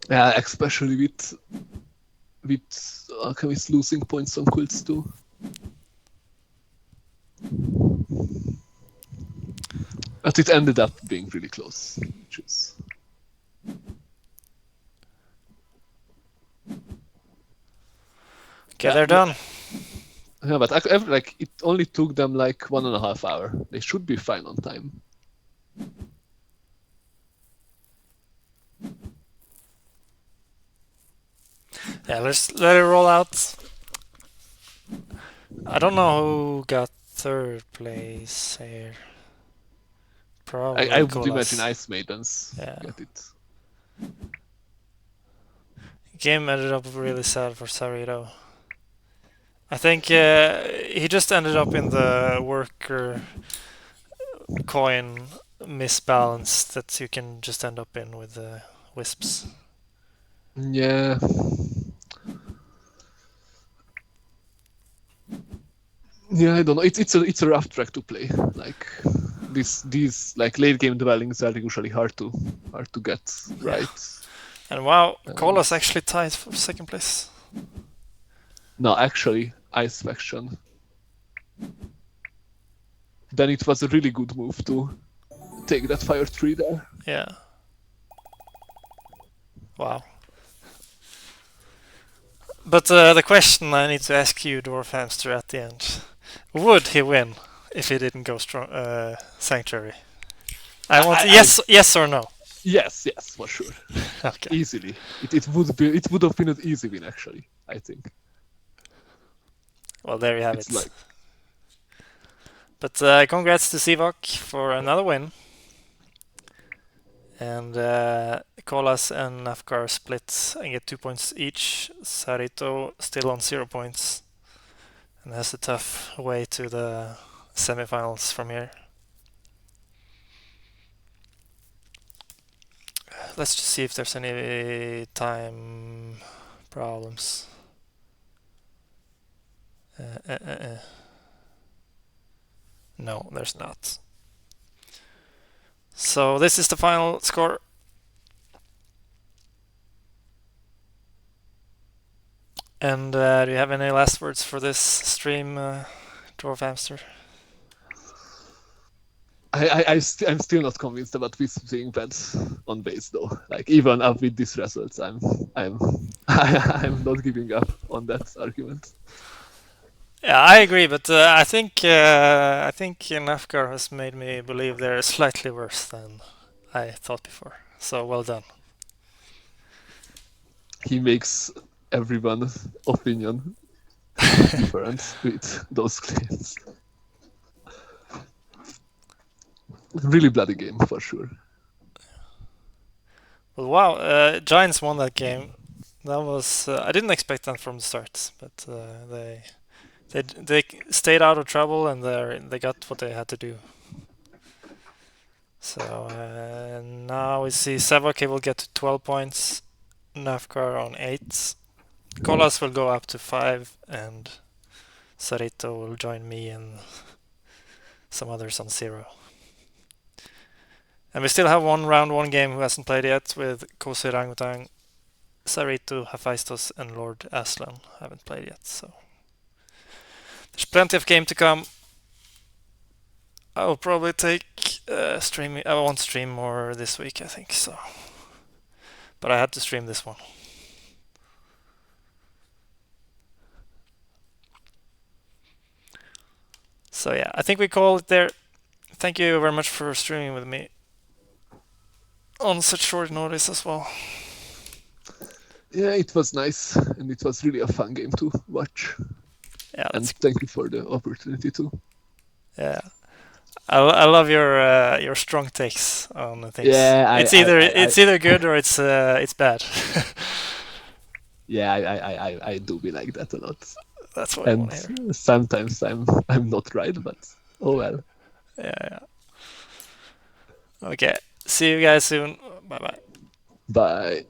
Yeah, especially with Alchemist losing points on quilts too. But it ended up being really close, which is... Okay, they're done. Yeah, but like it only took them like 1.5 hours. They should be fine on time. Yeah, let's let it roll out. I don't know who got 3rd place here. Probably I would kolas. imagine Ice Maidens get it. Game ended up really sad for Zaarito. I think he just ended up in the worker coin misbalance that you can just end up in with the wisps. Yeah. Yeah, I don't know. It's a rough track to play. Like these like late game dwellings are usually hard to get right. And wow, kolas actually tied for 2nd place. No, actually, Ice Faction. Then it was a really good move to take that fire tree there. Yeah. Wow. But the question I need to ask you, Dwarfhamster, at the end: would he win if he didn't go strong Sanctuary? I want yes or no. Yes, for sure. Okay. Easily. It would have been an easy win actually, I think. Well, there you have it. Like... But congrats to Xevoc for another win. And kolas and Nafghar split and get 2 points each. Zaarito still on 0 points and has a tough way to the semifinals from here. Let's just see if there's any time problems. No, there's not. So this is the final score. And do you have any last words for this stream, Dwarfhamster? I'm still not convinced about this being bad on base though. Like even up with these results, I'm I'm not giving up on that argument. Yeah, I agree, but I think Nafghar has made me believe they're slightly worse than I thought before. So well done. He makes everyone's opinion different with those claims. Really bloody game for sure. Well, wow, Giants won that game. That was I didn't expect that from the start, but they stayed out of trouble and they got what they had to do. So now we see Xevoc will get to 12 points, Nafghar on 8, Kolas will go up to 5, and Zaarito will join me and some others on 0. And we still have one round 1 game who hasn't played yet with Kose Rangutang, Zaarito, Hephaestus, and Lord Aslan haven't played yet. So there's plenty of game to come. I will probably take streaming. I won't stream more this week, I think so. But I had to stream this one. So yeah, I think we call it there. Thank you very much for streaming with me on such short notice as well. Yeah, it was nice, and it was really a fun game to watch. Yeah, and thank you for the opportunity too. Yeah, I love your strong takes on things. Yeah, it's either good or it's bad. Yeah, I do be like that a lot. That's what I want to hear. Sometimes I'm not right, but oh well. Yeah. Okay. See you guys soon. Bye bye. Bye.